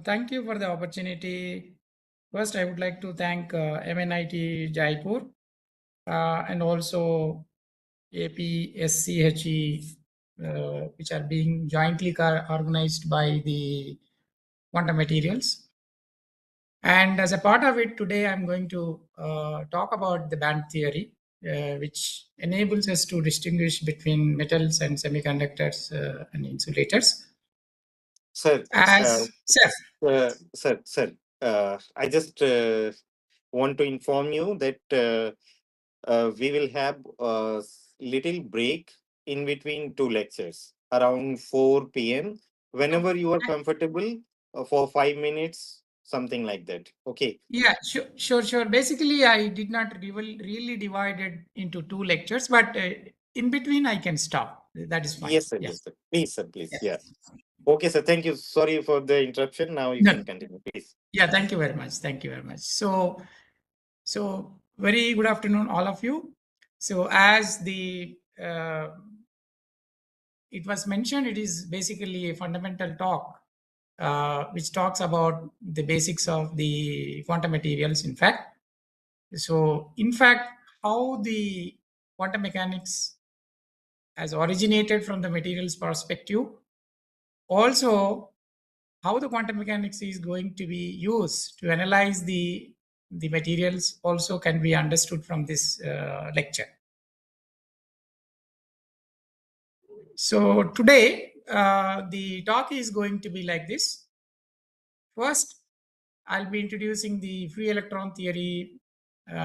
Thank you for the opportunity. First, I would like to thank MNIT Jaipur and also APSCHE, which are being jointly organized by the quantum materials. And as a part of it, today I'm going to talk about the band theory, which enables us to distinguish between metals and semiconductors and insulators. Sir, sir, I just want to inform you that we will have a little break in between two lectures around 4 p.m. Whenever you are comfortable for 5 minutes, something like that. Okay. Yeah, sure. Basically, I did not really divide it into two lectures, but in between I can stop. That is fine. Yes, sir. Yeah. Yes, sir. Please, sir. Please. Yeah. Yeah. Okay, sir. Thank you. Sorry for the interruption. Now you No. can continue, please. Yeah. Thank you very much. So very good afternoon, all of you. So as it was mentioned, it is basically a fundamental talk, which talks about the basics of the quantum materials. In fact, how the quantum mechanics has originated from the materials perspective, also how the quantum mechanics is going to be used to analyze the materials also can be understood from this lecture. So today the talk is going to be like this. First, I'll be introducing the free electron theory,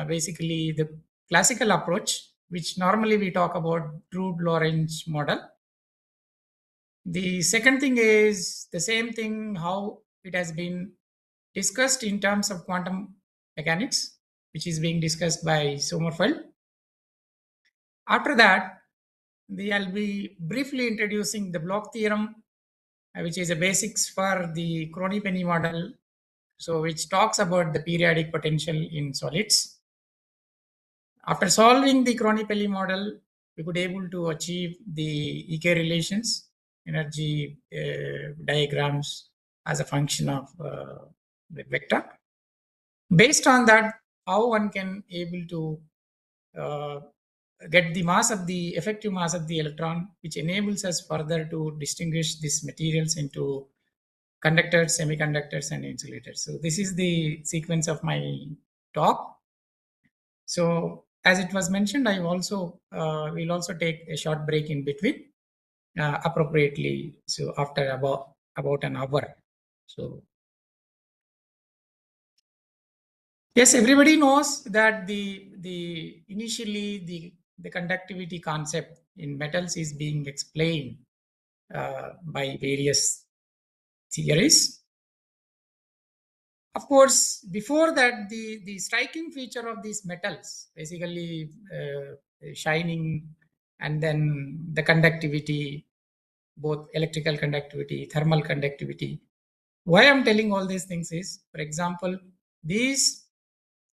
basically the classical approach, which normally we talk about Drude-Lorentz model. The second thing is the same thing, how it has been discussed in terms of quantum mechanics, which is being discussed by Sommerfeld. After that, I'll be briefly introducing the Bloch theorem, which is a basics for the Crony-Penny model, so which talks about the periodic potential in solids. After solving the Crony-Penny model, we could able to achieve the EK relations, energy diagrams as a function of the vector. Based on that, how one can able to get the mass of the effective mass of the electron, which enables us further to distinguish these materials into conductors, semiconductors, and insulators. So this is the sequence of my talk. So as it was mentioned, I also will also take a short break in between appropriately. So after about an hour. So yes, everybody knows that the initially the conductivity concept in metals is being explained by various theories. Of course, before that, the striking feature of these metals, basically shining, and then the conductivity, both electrical conductivity, thermal conductivity. Why I'm telling all these things is, for example, these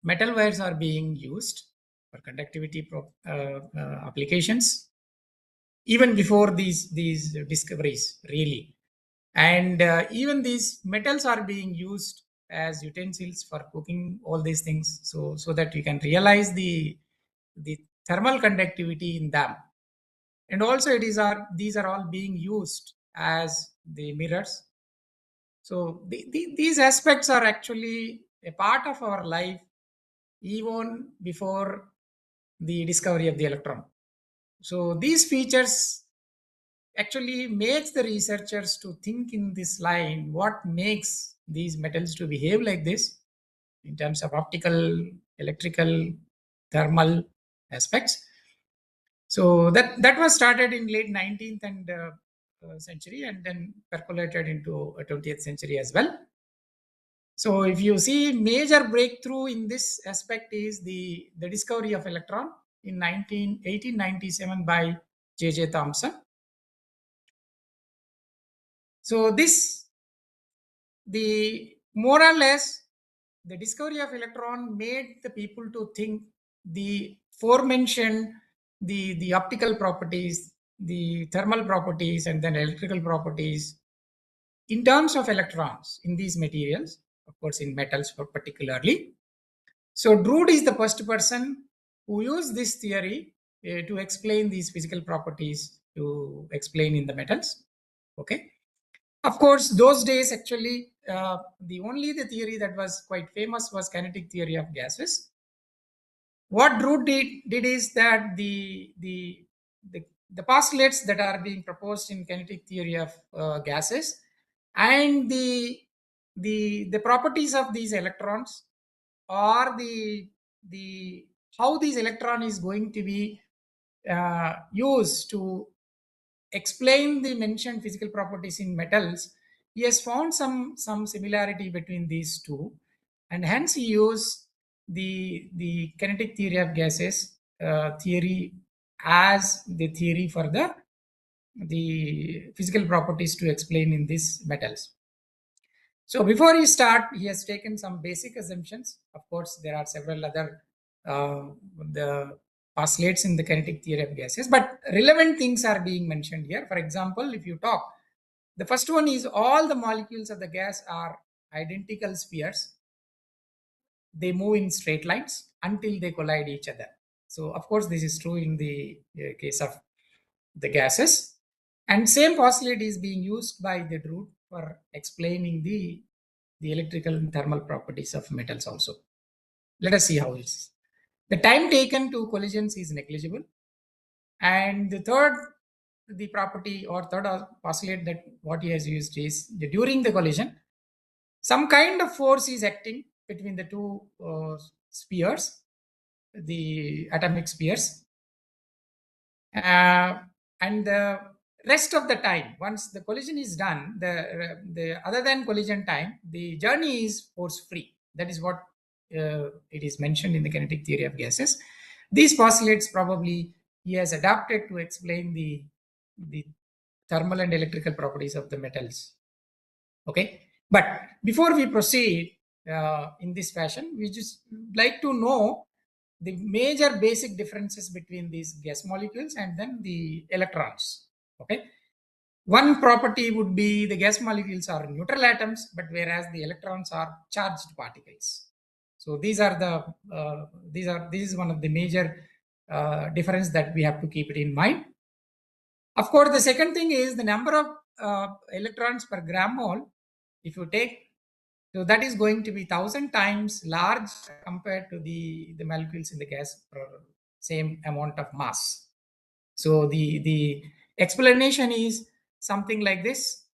metal wires are being used for conductivity applications even before these discoveries, really. And even these metals are being used as utensils for cooking, all these things, so that you can realize the thermal conductivity in them. And also these are all being used as the mirrors. So these aspects are actually a part of our life even before the discovery of the electron. So these features actually makes the researchers to think in this line, what makes these metals to behave like this in terms of optical, electrical, thermal aspects. So that was started in late 19th and century, and then percolated into 20th century as well. So if you see, major breakthrough in this aspect is the discovery of electron in 1897 by J.J. Thomson. So the more or less, the discovery of electron made the people to think the forementioned the optical properties, the thermal properties, and then electrical properties in terms of electrons in these materials, of course in metals particularly. So Drude is the first person who used this theory to explain these physical properties, to explain in the metals. Okay. Of course, those days actually the theory that was quite famous was kinetic theory of gases. What Drude did is that the postulates that are being proposed in kinetic theory of gases and the properties of these electrons, or the how this electron is going to be used to explain the mentioned physical properties in metals, he has found some similarity between these two, and hence he used the kinetic theory of gases theory as the theory for the physical properties to explain in these metals. So before he start, he has taken some basic assumptions. Of course, there are several other the postulates in the kinetic theory of gases, but relevant things are being mentioned here. For example, if you talk, the first one is all the molecules of the gas are identical spheres. They move in straight lines until they collide each other. So of course, this is true in the case of the gases. And same postulate is being used by the Drude for explaining the electrical and thermal properties of metals also. Let us see how it is. The time taken to collisions is negligible. And the property or third postulate that what he has used is during the collision, some kind of force is acting between the two spheres, the atomic spheres. And the rest of the time, once the collision is done, the other than collision time, the journey is force free. That is what it is mentioned in the kinetic theory of gases. These postulates probably he has adapted to explain the thermal and electrical properties of the metals. Okay, but before we proceed in this fashion, we just like to know the major basic differences between these gas molecules and then the electrons. Okay, one property would be the gas molecules are neutral atoms, but whereas the electrons are charged particles. So these are this is one of the major difference that we have to keep it in mind. Of course, the second thing is the number of electrons per gram mole. If you take, so that is going to be 1,000 times large compared to the molecules in the gas per same amount of mass. So the explanation is something like this.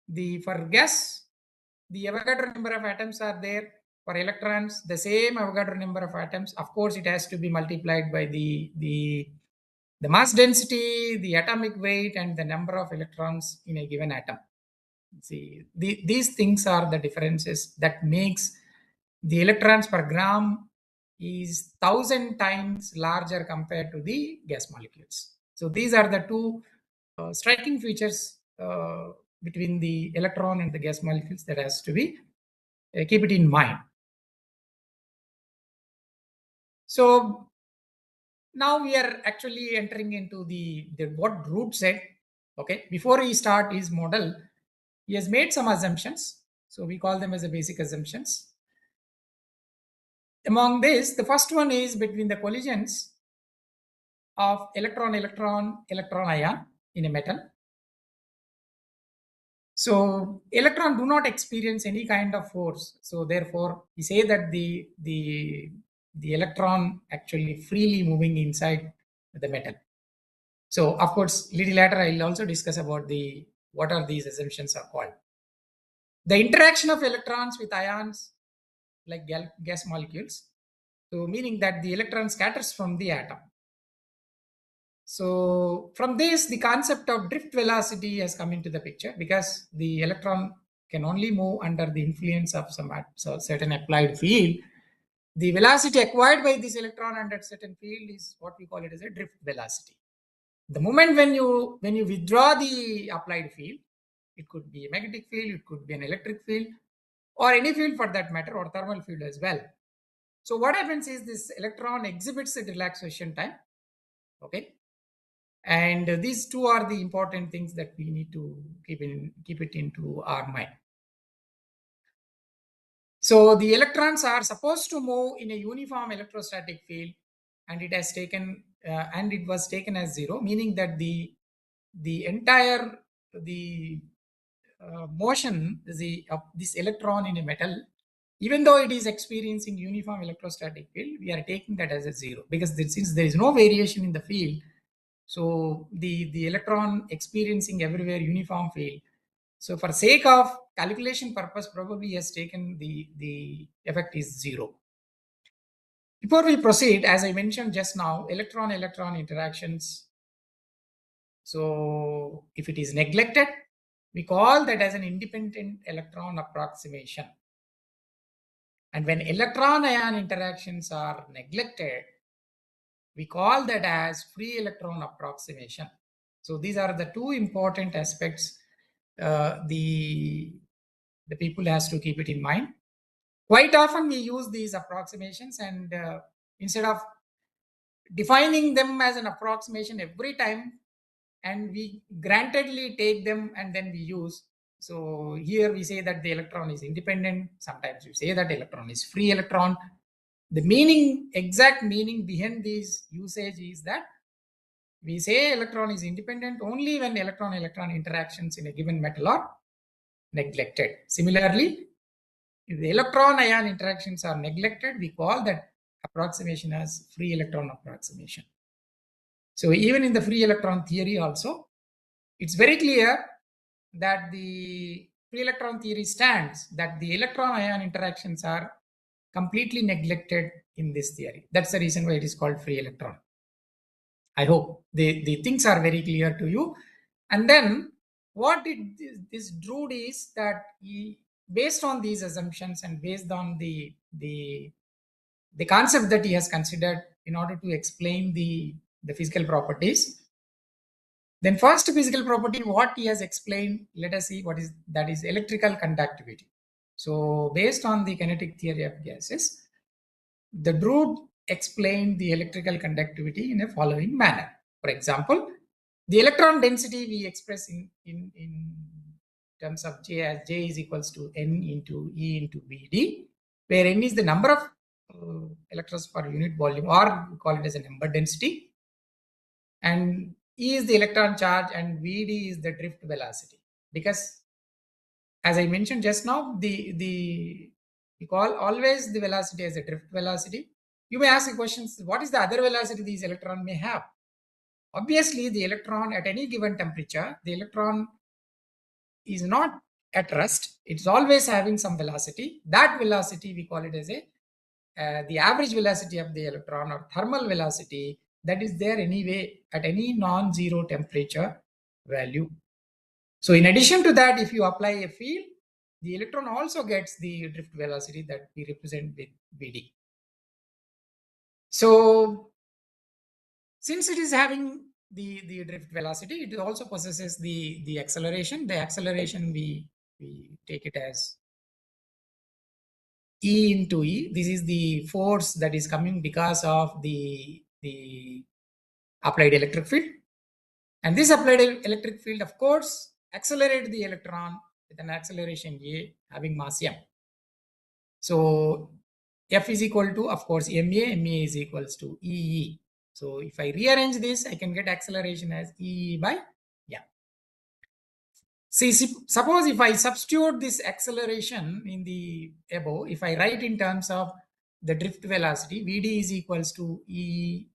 The for gas, the Avogadro number of atoms are there. For electrons, the same Avogadro number of atoms. Of course, it has to be multiplied by the mass density, the atomic weight, and the number of electrons in a given atom. See, these things are the differences that makes the electrons per gram is 1,000 times larger compared to the gas molecules. So these are the two striking features between the electron and the gas molecules that has to be keep it in mind. So now we are actually entering into the what Drude said. Okay, before he start his model, he has made some assumptions. So we call them as the basic assumptions. Among this, the first one is between the collisions of electron ion in a metal. So electron do not experience any kind of force. So therefore, we say that the electron actually freely moving inside the metal. So of course, little later I'll also discuss about what are these assumptions are called. The interaction of electrons with ions like gas molecules. So meaning that the electron scatters from the atom. So from this, the concept of drift velocity has come into the picture, because the electron can only move under the influence of some certain applied field. The velocity acquired by this electron under certain field is what we call it as a drift velocity. The moment when you withdraw the applied field, it could be a magnetic field, it could be an electric field, or any field for that matter, or thermal field as well. So what happens is this electron exhibits a relaxation time. Okay. And these two are the important things that we need to keep it into our mind. So the electrons are supposed to move in a uniform electrostatic field, and it was taken as zero, meaning that the entire the motion, this electron in a metal, even though it is experiencing uniform electrostatic field, we are taking that as a zero, because since there is no variation in the field, so the electron experiencing everywhere uniform field. So for sake of calculation purpose, probably he has taken the effect is zero. Before we proceed, as I mentioned just now, electron-electron interactions. So if it is neglected, we call that as an independent electron approximation. And when electron-ion interactions are neglected, we call that as free electron approximation. So these are the two important aspects the people has to keep it in mind. Quite often we use these approximations, and instead of defining them as an approximation every time, and we grantedly take them and then we use. So here we say that the electron is independent. Sometimes we say that electron is free electron. The exact meaning behind this usage is that we say electron is independent only when electron-electron interactions in a given metal are neglected. Similarly, if the electron-ion interactions are neglected, we call that approximation as free electron approximation. So even in the free electron theory also, it's very clear that the free electron theory stands that the electron-ion interactions are completely neglected in this theory. That's the reason why it is called free electron. I hope the things are very clear to you. And then what this drew is that based on these assumptions and based on the concept that he has considered in order to explain the physical properties. Then first physical property, what he has explained, let us see what is that is electrical conductivity. So based on the kinetic theory of gases, the Drude explained the electrical conductivity in a following manner. For example, the electron density we express in terms of J as J is equals to N into E into Vd, where N is the number of electrons per unit volume, or we call it as a number density, and E is the electron charge and Vd is the drift velocity. Because as I mentioned just now, we call always the velocity as a drift velocity. You may ask a question, what is the other velocity these electron may have? Obviously, the electron at any given temperature, the electron is not at rest. It's always having some velocity. That velocity we call it as the average velocity of the electron, or thermal velocity, that is there anyway at any non-zero temperature value. So in addition to that, if you apply a field, the electron also gets the drift velocity that we represent with Vd. So since it is having the drift velocity, it also possesses the acceleration. The acceleration we take it as E into E. This is the force that is coming because of the applied electric field. And this applied electric field, of course, accelerates the electron with an acceleration A having mass m. So F is equal to, of course, ma is equals to EE. So if I rearrange this, I can get acceleration as EE by m. See, suppose if I substitute this acceleration in the above, if I write in terms of the drift velocity, Vd is equals to E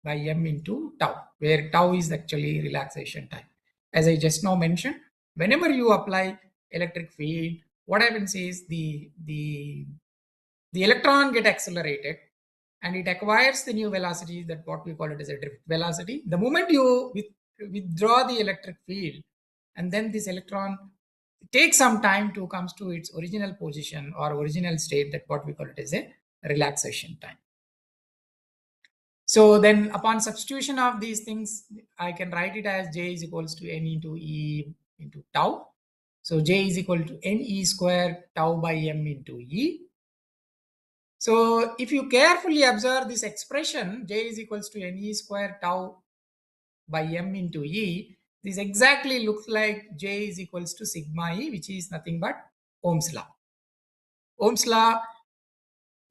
by m into tau, where tau is actually relaxation time. As I just now mentioned, whenever you apply electric field, what happens is the electron get accelerated and it acquires the new velocity, that what we call it as a drift velocity. The moment you withdraw the electric field, and then this electron takes some time to comes to its original position or original state, that what we call it as a relaxation time. So then upon substitution of these things, I can write it as J is equals to N into E into tau. So J is equal to NE square tau by M into E. So if you carefully observe this expression, J is equals to NE square tau by m into E, this exactly looks like J is equals to sigma E, which is nothing but Ohm's law. Ohm's law,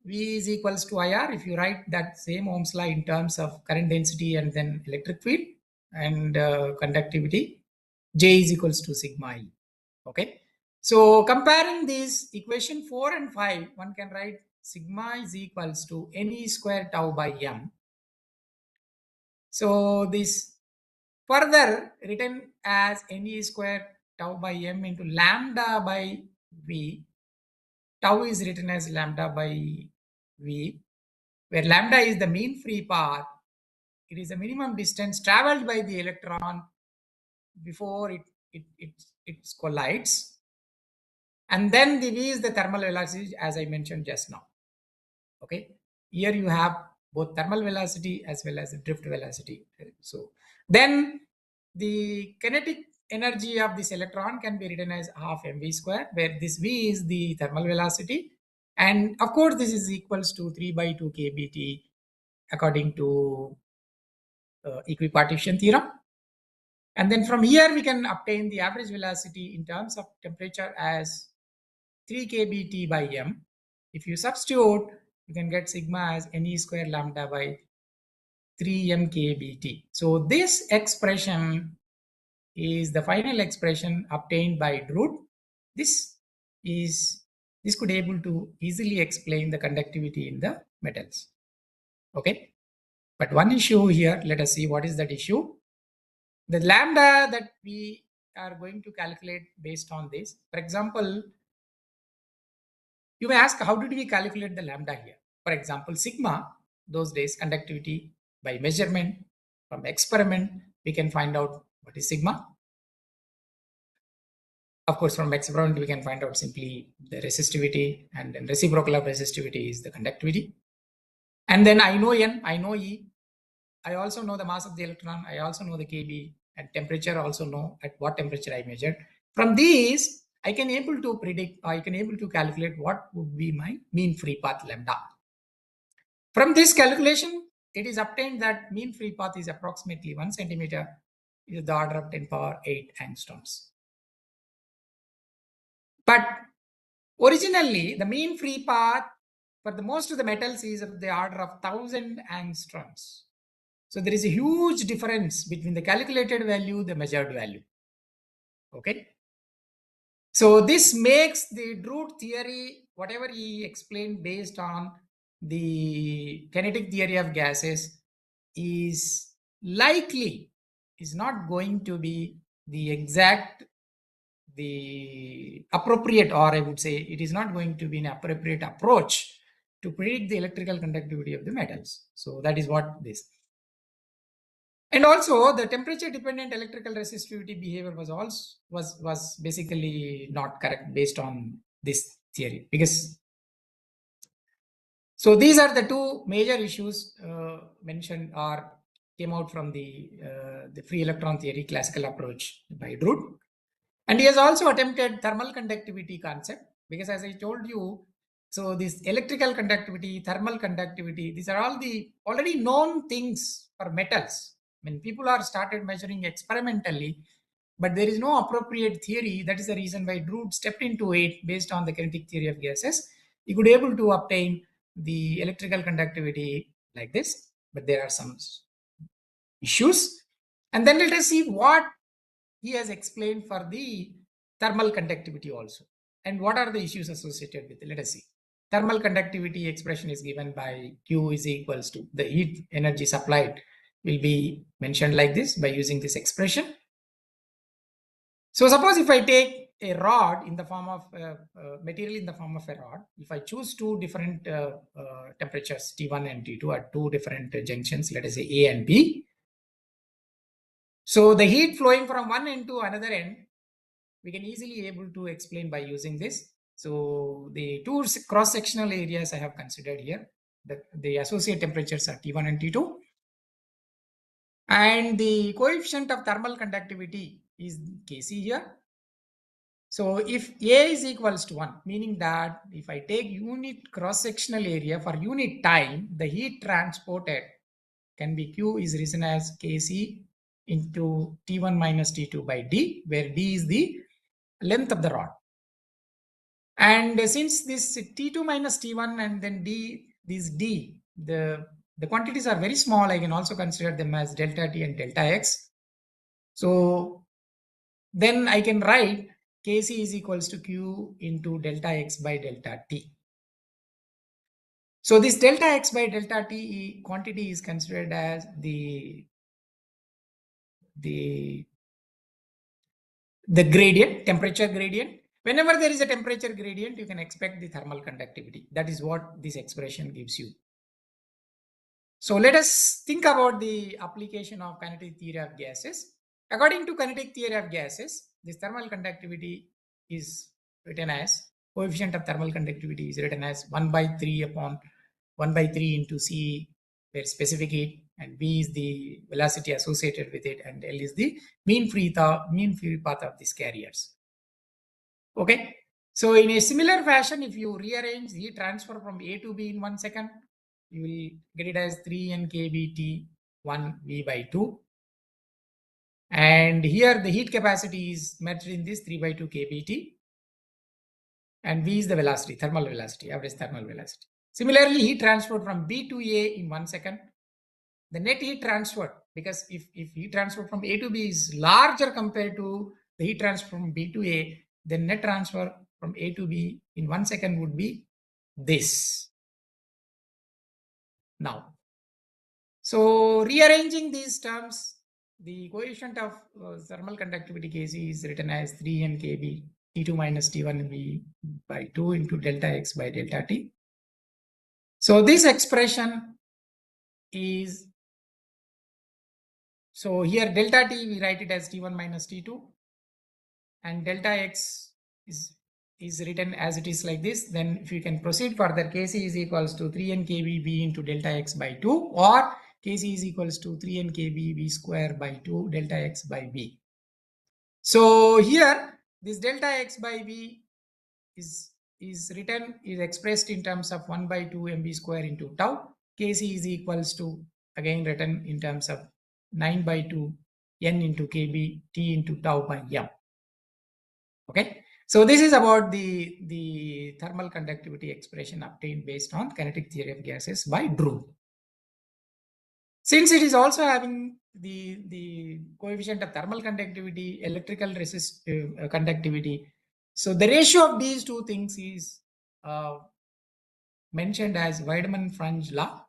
V is equals to IR. If you write that same Ohm's law in terms of current density and then electric field and conductivity, J is equals to sigma E. Okay. So comparing these equation 4 and 5, one can write sigma is equals to Ne square tau by M. So this further written as Ne square tau by M into lambda by V. Tau is written as lambda by V, where lambda is the mean free path. It is the minimum distance traveled by the electron before it collides. And then the V is the thermal velocity, as I mentioned just now. Okay. Here you have both thermal velocity as well as the drift velocity. So then the kinetic energy of this electron can be written as half mv square, where this V is the thermal velocity. And of course, this is equals to 3 by 2 kBT according to equipartition theorem. And then from here, we can obtain the average velocity in terms of temperature as 3 kBT by M. If you substitute, you can get sigma as Ne square lambda by 3 mkBT. So this expression is the final expression obtained by Drude. This could able to easily explain the conductivity in the metals. Okay. But one issue here, let us see what is that issue. The lambda that we are going to calculate based on this. For example, you may ask, how did we calculate the lambda here? For example, sigma, those days conductivity by measurement from experiment, we can find out what is sigma. Of course, from experiment, we can find out simply the resistivity, and then reciprocal of resistivity is the conductivity. And then I know N, I know E. I also know the mass of the electron. I also know the Kb, and temperature also know at what temperature I measured. From these, I can able to predict, I can able to calculate what would be my mean free path lambda. From this calculation, it is obtained that mean free path is approximately 1 centimeter, is the order of 10 power 8 angstroms. But originally, the mean free path for the most of the metals is of the order of 1000 angstroms. So there is a huge difference between the calculated value, the measured value. Okay. So this makes the Drude theory, whatever he explained based on the kinetic theory of gases, is likely is not going to be the exact, the appropriate, or I would say it is not going to be an appropriate approach to predict the electrical conductivity of the metals. So that is what this. And also the temperature dependent electrical resistivity behavior was basically not correct based on this theory, because so these are the two major issues mentioned or came out from the free electron theory classical approach by Drude. And he has also attempted thermal conductivity concept, because as I told you, so this electrical conductivity, thermal conductivity, these are all the already known things for metals. When people are started measuring experimentally, but there is no appropriate theory. That is the reason why Drude stepped into it based on the kinetic theory of gases. He could able to obtain the electrical conductivity like this, but there are some issues. And then let us see what he has explained for the thermal conductivity also. And what are the issues associated with it? Let us see. Thermal conductivity expression is given by Q is equals to the heat energy supplied will be mentioned like this by using this expression. So suppose if I take a rod in the form of material in the form of a rod, if I choose two different temperatures T1 and T2 at two different junctions, let us say A and B. So the heat flowing from one end to another end, we can easily able to explain by using this. So the two cross-sectional areas I have considered here, the associate temperatures are T1 and T2. And the coefficient of thermal conductivity is Kc here. So if A is equals to 1, meaning that if I take unit cross-sectional area for unit time, the heat transported can be Q is written as Kc into T1 minus T2 by D, where D is the length of the rod. And since this T2 minus T1 and then D, this D, the quantities are very small, I can also consider them as delta T and delta X. So then I can write Kc is equals to Q into delta X by delta T. So this delta X by delta T quantity is considered as the gradient, temperature gradient. Whenever there is a temperature gradient, you can expect the thermal conductivity. That is what this expression gives you. So let us think about the application of kinetic theory of gases. According to kinetic theory of gases, this thermal conductivity is written as, coefficient of thermal conductivity is written as 1 by 3 upon 1 by 3 into C, where specific heat, and V is the velocity associated with it, and L is the mean free path of these carriers. Okay. So in a similar fashion, if you rearrange the transfer from A to B in 1 second, you will get it as 3 N kBT 1 V by 2. And here the heat capacity is measured in this 3 by 2 kBT. And V is the velocity, thermal velocity, average thermal velocity. Similarly, heat transferred from B to A in 1 second. The net heat transferred, because if heat transfer from A to B is larger compared to the heat transfer from B to A, then net transfer from A to B in 1 second would be this. Now, so rearranging these terms, the coefficient of thermal conductivity Kc is written as 3 N Kb T2 minus T1 V by 2 into delta X by delta T. So this expression is, so here delta T we write it as T1 minus T2, and delta X is written as it is like this. Then if you can proceed further, Kc is equals to 3 nkb V into delta X by 2, or Kc is equals to 3 nkb V square by 2 delta X by V. So here this delta X by V is expressed in terms of 1 by 2 mv square into tau. Kc is equals to, again written in terms of 9 by 2 n into kb t into tau by m. Okay, so this is about the thermal conductivity expression obtained based on kinetic theory of gases by Drude. Since it is also having the coefficient of thermal conductivity, electrical conductivity, so the ratio of these two things is mentioned as Weidmann-Franz law.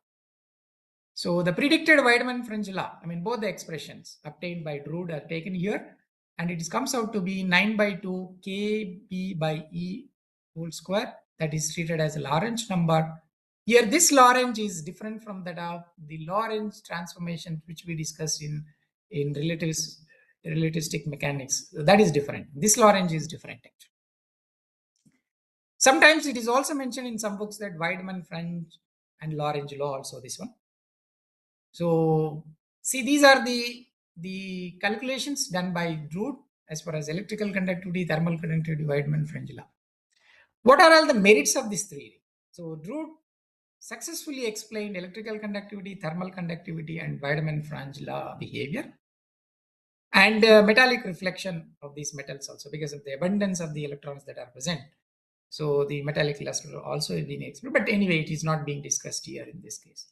So the predicted Weidmann-Franz law, I mean both the expressions obtained by Drude are taken here, and it comes out to be 9 by 2 kb by E whole square. That is treated as a Lorentz number. Here this Lorentz is different from that of the Lorentz transformation which we discussed in relativistic mechanics. That is different. This Lorentz is different. Sometimes it is also mentioned in some books that Weidmann-Franz and Lorentz law also, this one. So see, these are the calculations done by Drude as far as electrical conductivity, thermal conductivity, Weidmann-Franz law. What are all the merits of this theory? So Drude successfully explained electrical conductivity, thermal conductivity, and Weidmann-Franz law behavior, and metallic reflection of these metals also, because of the abundance of the electrons that are present. So the metallic luster also is being explained, but anyway, it is not being discussed here in this case.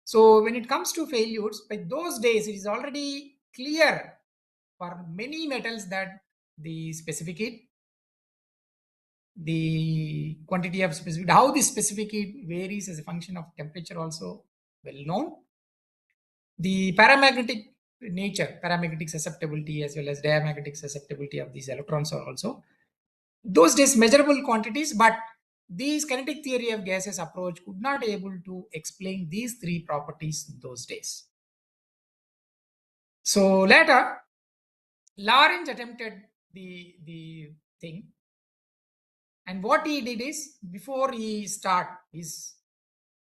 So when it comes to failures, by those days, it is already clear for many metals that the specific heat, the quantity of specific, how the specific heat varies as a function of temperature also well known. The paramagnetic nature, paramagnetic susceptibility as well as diamagnetic susceptibility of these electrons are also those days measurable quantities, but these kinetic theory of gases approach could not able to explain these three properties in those days. So later, Lorentz attempted the thing, and what he did is, before he start his,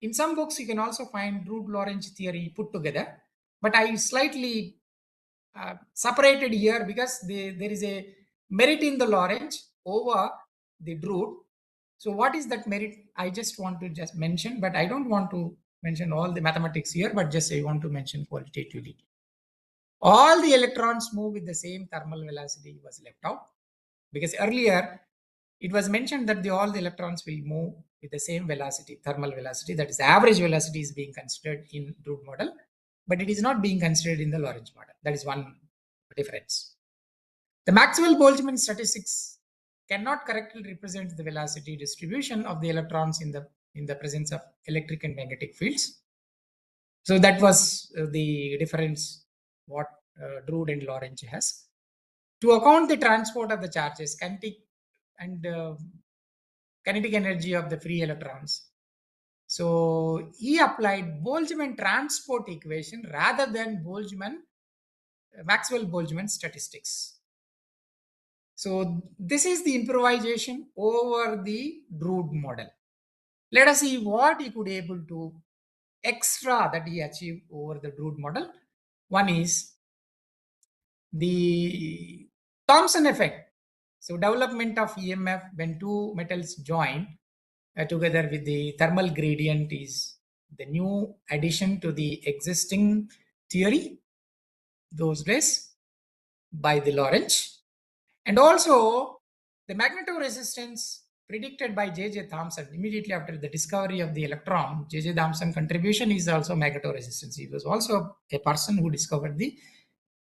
in some books you can also find Drude-Lorentz theory put together, but I slightly separated here because there is a merit in the Lorentz over the Drude. So what is that merit? I just want to just mention, but I don't want to mention all the mathematics here, but just I want to mention qualitatively. all the electrons move with the same thermal velocity was left out, because earlier it was mentioned that all the electrons will move with the same velocity, thermal velocity, that is average velocity is being considered in Drude model, but it is not being considered in the Lorentz model. That is one difference. The Maxwell-Boltzmann statistics cannot correctly represent the velocity distribution of the electrons in the presence of electric and magnetic fields. So that was the difference what Drude and Lorentz has. To account the transport of the charges, kinetic energy of the free electrons. So he applied Boltzmann transport equation rather than Maxwell-Boltzmann statistics. So this is the improvisation over the Drude model. Let us see what he could able to extra that he achieved over the Drude model. One is the Thomson effect. So development of EMF when two metals join together with the thermal gradient is the new addition to the existing theory those days by the Lorentz. And also the magnetoresistance predicted by J.J. Thomson immediately after the discovery of the electron. J.J. Thomson contribution is also magnetoresistance. He was also a person who discovered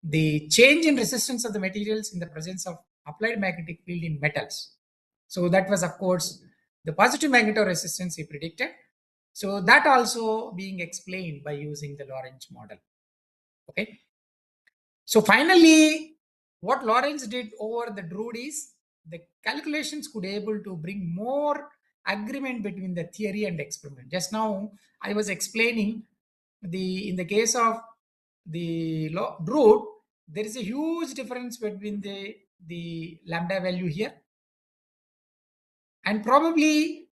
the change in resistance of the materials in the presence of applied magnetic field in metals. So that was, of course, the positive magnetoresistance he predicted. So that also being explained by using the Lorentz model. Okay. So finally, what Lorentz did over the Drude is the calculations could able to bring more agreement between the theory and experiment. Just now I was explaining in the case of the Drude, there is a huge difference between the lambda value here, and probably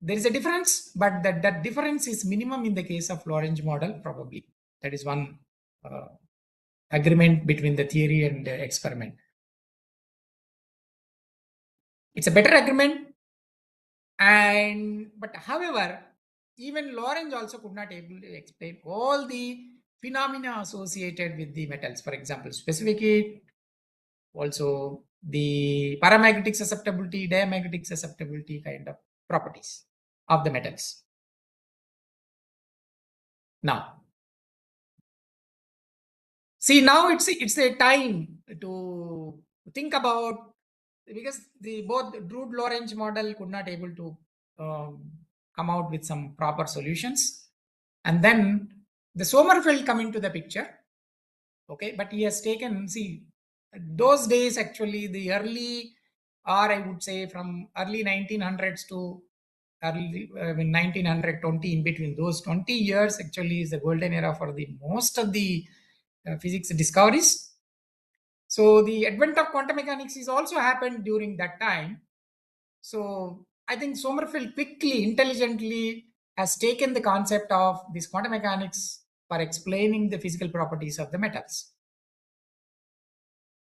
there is a difference, but that difference is minimum in the case of Lorentz model. Probably that is one agreement between the theory and the experiment. It's a better agreement, but however, even Lorentz also could not able to explain all the phenomena associated with the metals. For example, specific heat, also the paramagnetic susceptibility, diamagnetic susceptibility kind of properties of the metals. Now, see, now it's a time to think about, because both Drude Lorentz model could not able to come out with some proper solutions, and then the Sommerfeld come into the picture. Okay, but he has taken, see, those days actually the early, or I would say from early 1900s to early 1920, in between those 20 years actually is the golden era for the most of the physics discoveries. So the advent of quantum mechanics is also happened during that time. So I think Sommerfeld quickly, intelligently has taken the concept of this quantum mechanics for explaining the physical properties of the metals.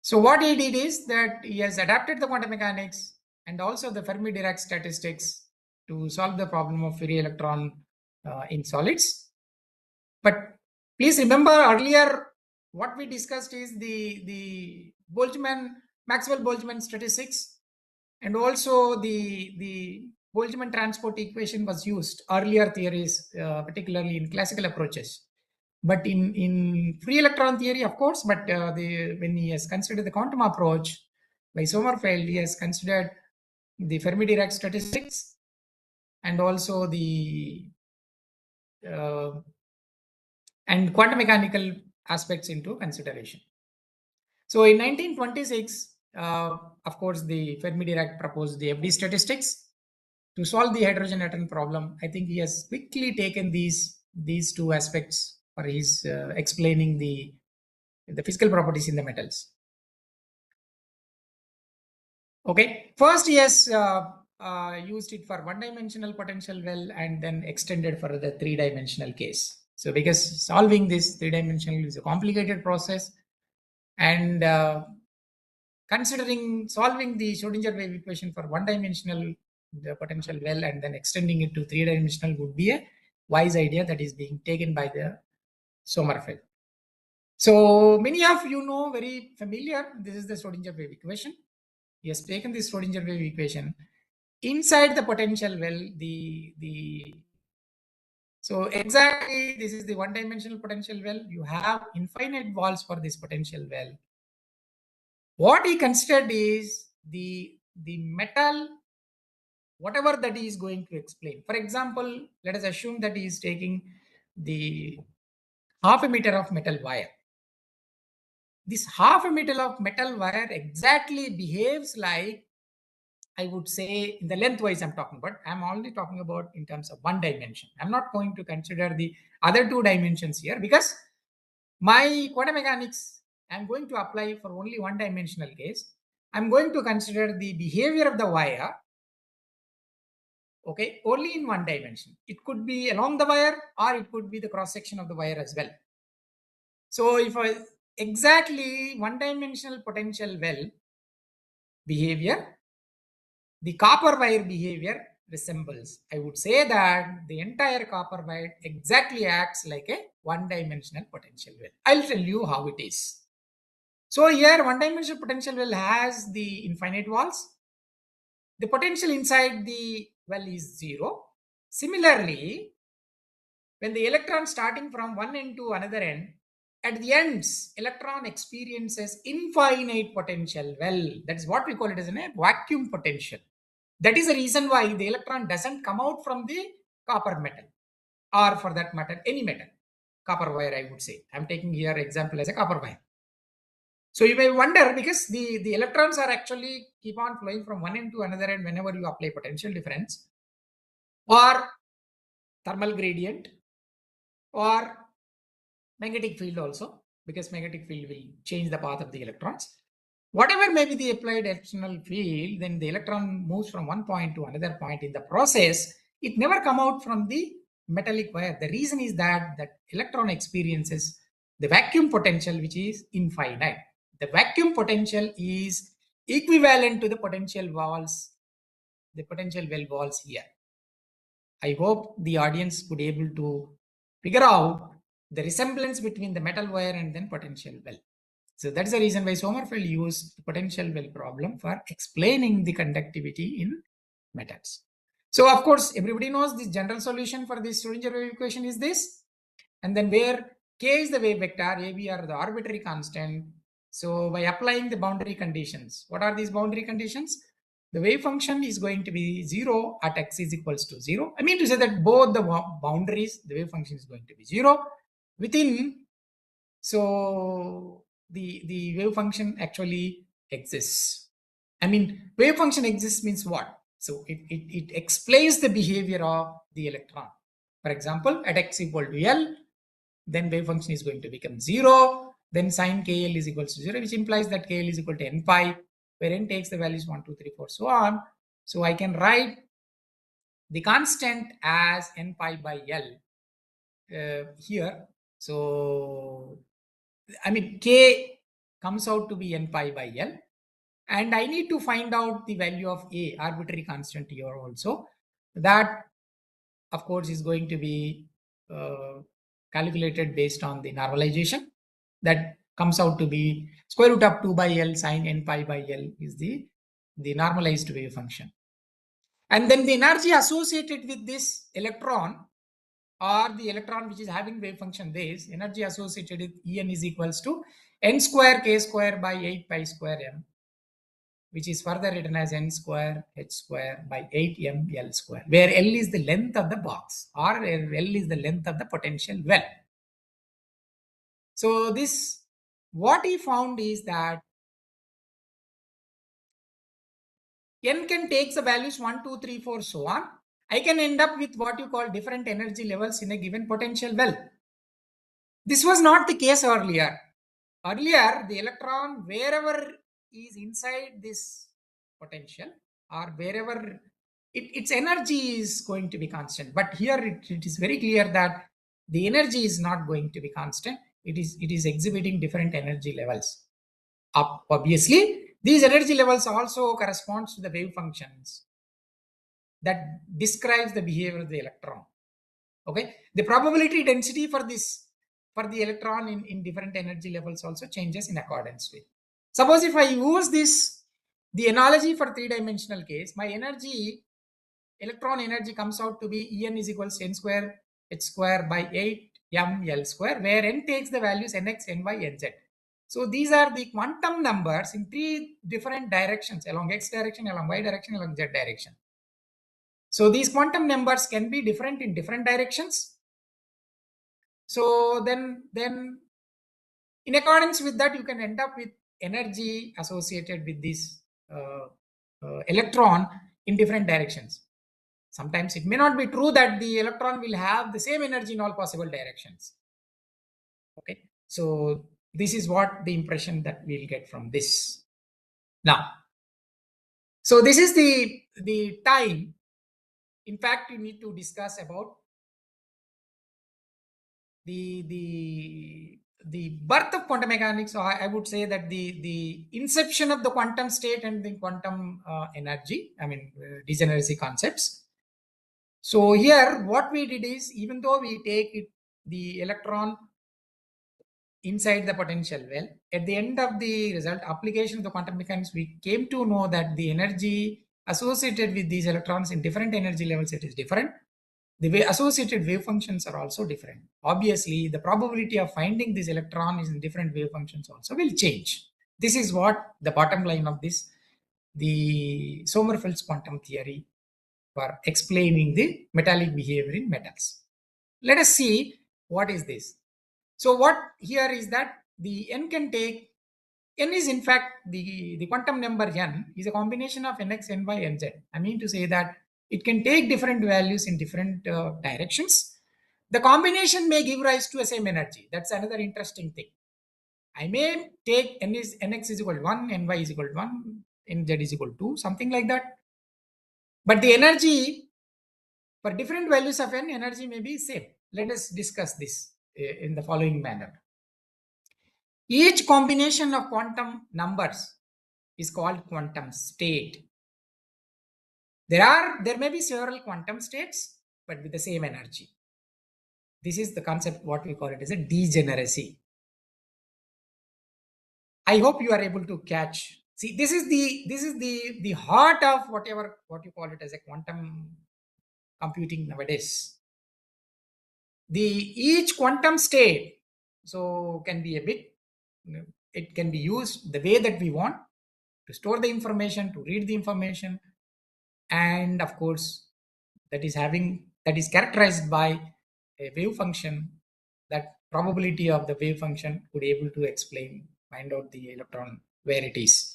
So what he did is that he has adapted the quantum mechanics and also the Fermi-Dirac statistics to solve the problem of free electron in solids. But please remember earlier what we discussed is the Maxwell-Boltzmann statistics, and also the Boltzmann transport equation was used earlier theories, particularly in classical approaches. But in free electron theory, of course, but when he has considered the quantum approach by Sommerfeld, he has considered the Fermi-Dirac statistics and also the and quantum mechanical aspects into consideration. So in 1926, of course, the Fermi-Dirac proposed the FD statistics to solve the hydrogen atom problem. I think he has quickly taken these two aspects for his explaining the physical properties in the metals. Okay, first he has used it for one-dimensional potential well and then extended for the three-dimensional case. So because solving this three-dimensional is a complicated process, and considering solving the Schrodinger wave equation for one-dimensional potential well and then extending it to three-dimensional would be a wise idea that is being taken by the Sommerfeld. So many of you know, very familiar, this is the Schrodinger wave equation. He has taken this Schrodinger wave equation. Inside the potential well, so exactly this is the one-dimensional potential well. You have infinite walls for this potential well. What he considered is the metal, whatever that he is going to explain. For example, let us assume that he is taking the half a meter of metal wire. This half a meter of metal wire exactly behaves like, I would say, in the lengthwise I'm talking about. I'm only talking about in terms of one dimension. I'm not going to consider the other two dimensions here because my quantum mechanics, I'm going to apply for only one dimensional case. I'm going to consider the behavior of the wire, okay, only in one dimension. It could be along the wire or it could be the cross section of the wire as well. So if I exactly one dimensional potential well behavior, the copper wire behavior resembles. I would say that the entire copper wire exactly acts like a one-dimensional potential well. I'll tell you how it is. So here one-dimensional potential well has the infinite walls. The potential inside the well is zero. Similarly, when the electron starting from one end to another end, at the ends, electron experiences infinite potential. Well, that's what we call it as a vacuum potential. That is the reason why the electron doesn't come out from the copper metal, or for that matter, any metal. Copper wire, I would say. I'm taking here example as a copper wire. So you may wonder, because the electrons are actually keep on flowing from one end to another end whenever you apply potential difference or thermal gradient or magnetic field also, because magnetic field will change the path of the electrons. Whatever may be the applied external field, then the electron moves from one point to another point. In the process, it never come out from the metallic wire. The reason is that electron experiences the vacuum potential, which is infinite. The vacuum potential is equivalent to the potential walls, the potential well walls here. I hope the audience could able to figure out the resemblance between the metal wire and then potential well. So that's the reason why Sommerfeld used the potential well problem for explaining the conductivity in metals. So of course, everybody knows the general solution for this Schrodinger wave equation is this. And then where k is the wave vector, AB are the arbitrary constant. So by applying the boundary conditions, what are these boundary conditions? The wave function is going to be 0 at x is equals to 0. I mean to say that both the boundaries, the wave function is going to be 0 within. So the wave function actually exists. I mean, wave function exists means what? So it explains the behavior of the electron. For example, at x equal to L, then wave function is going to become 0. Then sine KL is equals to 0, which implies that KL is equal to n pi, where n takes the values 1, 2, 3, 4, so on. So I can write the constant as n pi by L here. So I mean, k comes out to be n pi by L. And I need to find out the value of a arbitrary constant here also. That, of course, is going to be calculated based on the normalization. That comes out to be square root of 2 by L sine n pi by L is the normalized wave function. And then the energy associated with this electron, or the electron which is having wave function this, energy associated with En is equals to n square k square by 8 pi square m, which is further written as n square h square by 8 m L square, where L is the length of the box or where L is the length of the potential well. So this, what he found is that n can take the values 1, 2, 3, 4, so on. I can end up with what you call different energy levels in a given potential well. This was not the case earlier. Earlier, the electron, wherever is inside this potential or wherever its energy is going to be constant. But here it is very clear that the energy is not going to be constant. It is exhibiting different energy levels. Obviously, these energy levels also corresponds to the wave functions that describes the behavior of the electron. Okay, the probability density for this for the electron in different energy levels also changes in accordance with. Suppose if I use this, the analogy for three-dimensional case, my energy, electron energy comes out to be En is equals to n square h square by 8 m l square, where n takes the values nx, ny, nz. So these are the quantum numbers in three different directions, along x direction, along y direction, along z direction. So these quantum numbers can be different in different directions. So then in accordance with that, you can end up with energy associated with this electron in different directions. Sometimes it may not be true that the electron will have the same energy in all possible directions. Okay, so this is what the impression that we'll get from this. Now, so this is the time. In fact, you need to discuss about the birth of quantum mechanics, or I would say that the inception of the quantum state and the quantum energy, I mean degeneracy concepts. So here what we did is, even though we take the electron inside the potential well, at the end of the result application of the quantum mechanics, we came to know that the energy associated with these electrons in different energy levels, it is different. The way associated wave functions are also different. Obviously, the probability of finding this electron is in different wave functions also will change. This is what the bottom line of this, the Sommerfeld's quantum theory for explaining the metallic behavior in metals. Let us see what is this. So what here is that the n can take, n is in fact the quantum number n is a combination of nx, ny, nz. I mean to say that it can take different values in different directions. The combination may give rise to a same energy. That's another interesting thing. I may take nx is equal to 1, ny is equal to 1, nz is equal to 2, something like that. But the energy for different values of n, energy may be same. Let us discuss this in the following manner. Each combination of quantum numbers is called quantum state. There may be several quantum states, but with the same energy. This is the concept, what we call it as a degeneracy. I hope you are able to catch. See, this is the heart of what you call it as a quantum computing nowadays. Each quantum state so can be a bit, it can be used the way that we want to store the information, to read the information, and of course that is characterized by a wave function. That probability of the wave function could be able to find out the electron where it is.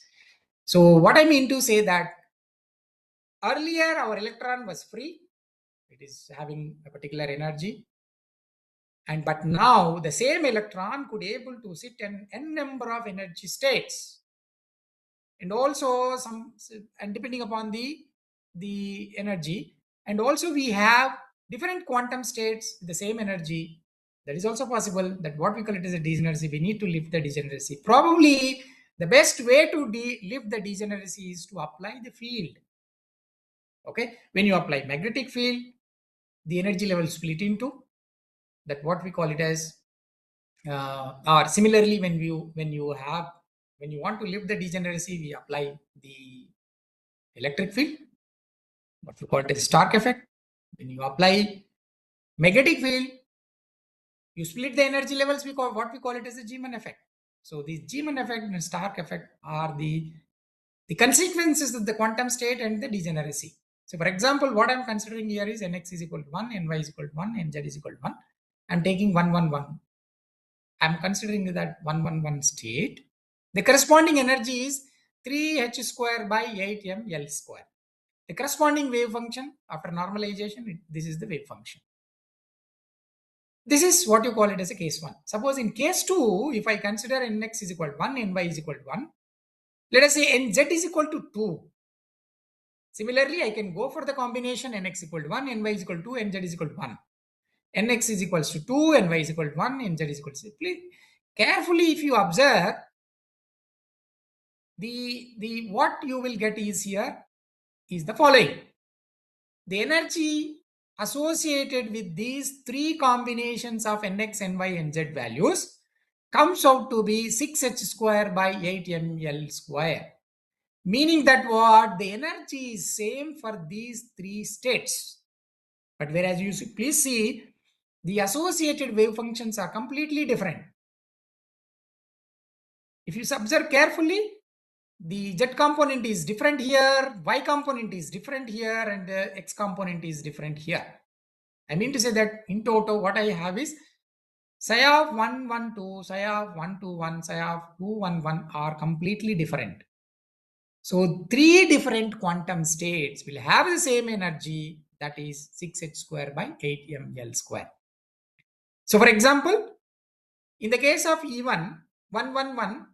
So what I mean to say that earlier our electron was free, it is having a particular energy, but now the same electron could be able to sit in n number of energy states, and also and depending upon the energy, and also we have different quantum states with the same energy. That is also possible. That what we call it as a degeneracy. We need to lift the degeneracy. Probably the best way to lift the degeneracy is to apply the field. Okay, when you apply magnetic field, the energy level split into that, what we call it as or similarly when you want to lift the degeneracy, we apply the electric field, what we call it as Stark effect. When you apply magnetic field, you split the energy levels, we call it as the Zeeman effect. So the Zeeman effect and Stark effect are the consequences of the quantum state and the degeneracy. So for example, what I'm considering here is nx is equal to 1, ny is equal to 1, nz is equal to 1. I'm taking 1, 1, 1. I'm considering that 1, 1, 1 state. The corresponding energy is 3h square by 8m l square. The corresponding wave function after normalization, this is the wave function. This is what you call it as a case 1. Suppose in case 2, if I consider nx is equal to 1, ny is equal to 1, let us say nz is equal to 2. Similarly, I can go for the combination nx equal to 1, ny is equal to 2, nz is equal to 1. Nx is equals to 2, ny is equal to 1, nz is equal to 6. Please, carefully if you observe, what you will get is here is the following. The energy associated with these three combinations of nx, ny, nz values comes out to be 6h square by 8ml square. Meaning that what? The energy is same for these three states. But whereas you please see, the associated wave functions are completely different. If you observe carefully, the z component is different here, y component is different here, and the x component is different here. I mean to say that in total, what I have is psi of 112, psi of 121, psi of 211 are completely different. So three different quantum states will have the same energy, that is 6h square by 8ml square. So for example, in the case of E1, 111,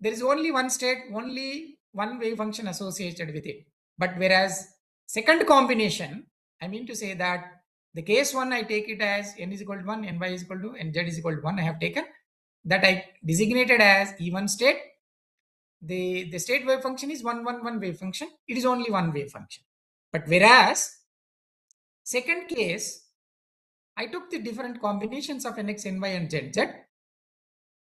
there is only one state, only one wave function associated with it. But whereas second combination, I mean to say that the case one, I take it as n is equal to 1, ny is equal to, and z is equal to 1. I have taken that, I designated as E1 state. The state wave function is 111 wave function. It is only one wave function. But whereas second case, I took the different combinations of nx, ny, and z.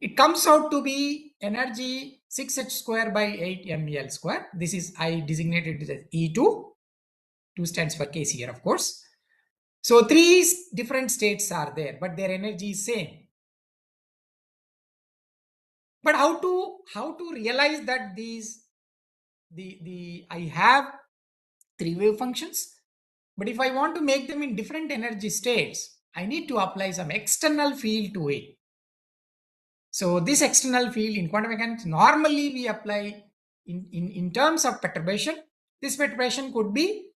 It comes out to be energy 6h square by 8ml square. This is, I designated it as E2. 2 stands for case here, of course. So three different states are there, but their energy is same. But how to realize that I have three wave functions, but if I want to make them in different energy states, I need to apply some external field to it. So this external field in quantum mechanics, normally we apply in terms of perturbation. This perturbation could be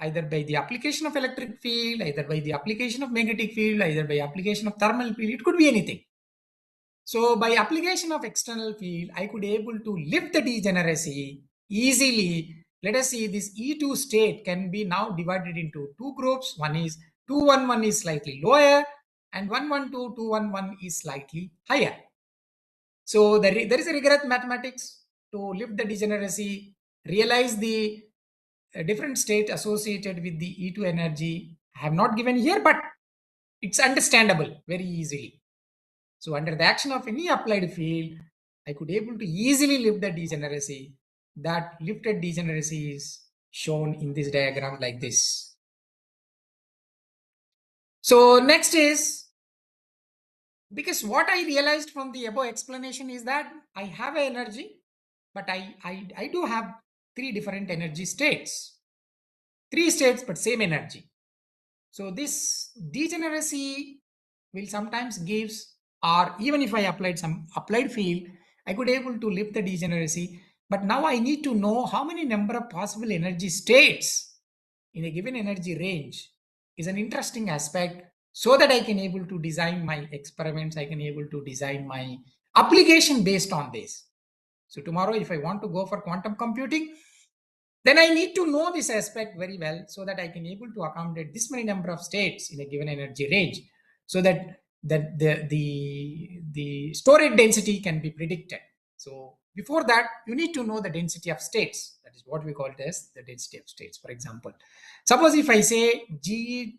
either by the application of electric field, either by the application of magnetic field, either by application of thermal field. It could be anything. So by application of external field, I could able to lift the degeneracy easily. Let us see, this E2 state can be now divided into two groups. One is 211 is slightly lower, and 112, 211 is slightly higher. So there is a rigorous mathematics to lift the degeneracy, realize the different state associated with the E2 energy. I have not given here, but it's understandable very easily. So under the action of any applied field, I could able to easily lift the degeneracy. That lifted degeneracy is shown in this diagram like this. So next is, because what I realized from the above explanation is that I have an energy, but I do have three different energy states. Three states, but same energy. So this degeneracy will sometimes gives, or even if I applied some applied field, I could able to lift the degeneracy. But now I need to know how many number of possible energy states in a given energy range is an interesting aspect, so that I can able to design my experiments, I can able to design my application based on this. So tomorrow, if I want to go for quantum computing, then I need to know this aspect very well, so that I can able to accommodate this many number of states in a given energy range, so that the storage density can be predicted. So before that, you need to know the density of states. That is what we call it as the density of states. For example, suppose if I say GDE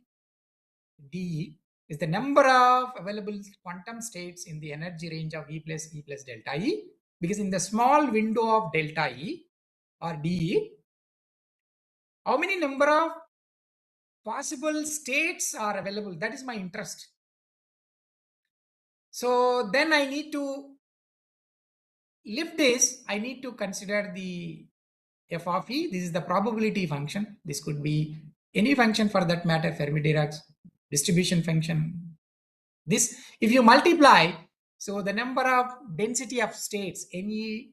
is the number of available quantum states in the energy range of E plus delta E, because in the small window of delta E or DE, how many number of possible states are available? That is my interest. So then I need to lift this. I need to consider the f of E. This is the probability function. This could be any function for that matter, Fermi-Dirac's distribution function. This, if you multiply, so the number of density of states, NE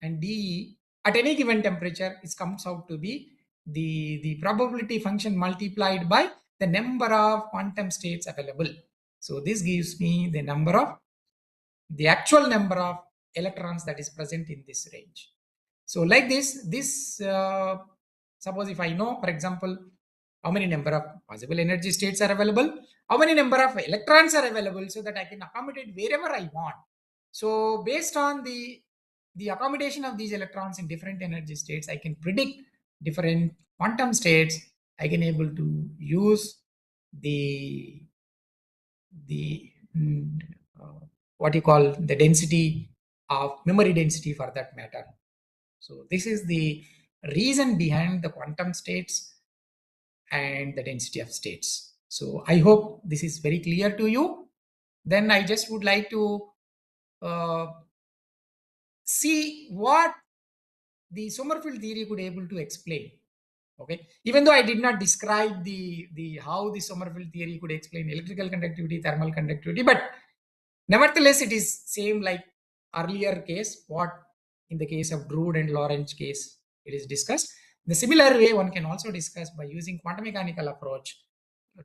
and DE, at any given temperature, it comes out to be the probability function multiplied by the number of quantum states available. So this gives me the actual number of electrons that is present in this range. So like this, suppose if I know, for example, how many number of possible energy states are available, how many number of electrons are available, so that I can accommodate wherever I want. So based on the accommodation of these electrons in different energy states, I can predict different quantum states, I can able to use the the what you call the density of memory density for that matter. So this is the reason behind the quantum states and the density of states. So I hope this is very clear to you. Then I just would like to uh, see what the Sommerfeld theory could able to explain. Okay, even though I did not describe the how the Sommerfeld theory could explain electrical conductivity, thermal conductivity, but nevertheless it is same like earlier case. What in the case of Drude and Lorentz case it is discussed. The similar way one can also discuss by using quantum mechanical approach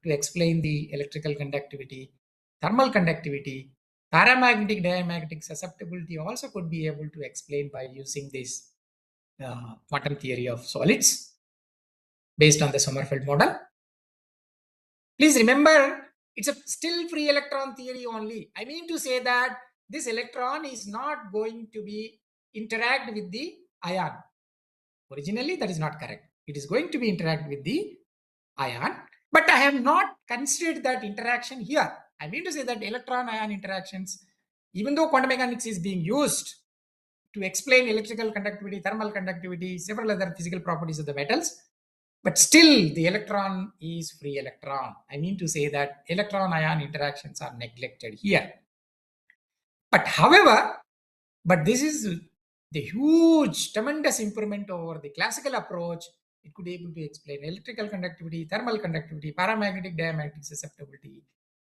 to explain the electrical conductivity, thermal conductivity, paramagnetic diamagnetic susceptibility also could be able to explain by using this quantum theory of solids based on the Sommerfeld model. Please remember, it's a still free electron theory only. I mean to say that this electron is not going to be interact with the ion. Originally, that is not correct. It is going to be interact with the ion, but I have not considered that interaction here. I mean to say that electron ion interactions, even though quantum mechanics is being used to explain electrical conductivity, thermal conductivity, several other physical properties of the metals, but still the electron is free electron. I mean to say that electron ion interactions are neglected here. But however, but this is the huge, tremendous improvement over the classical approach. It could be able to explain electrical conductivity, thermal conductivity, paramagnetic diamagnetic susceptibility,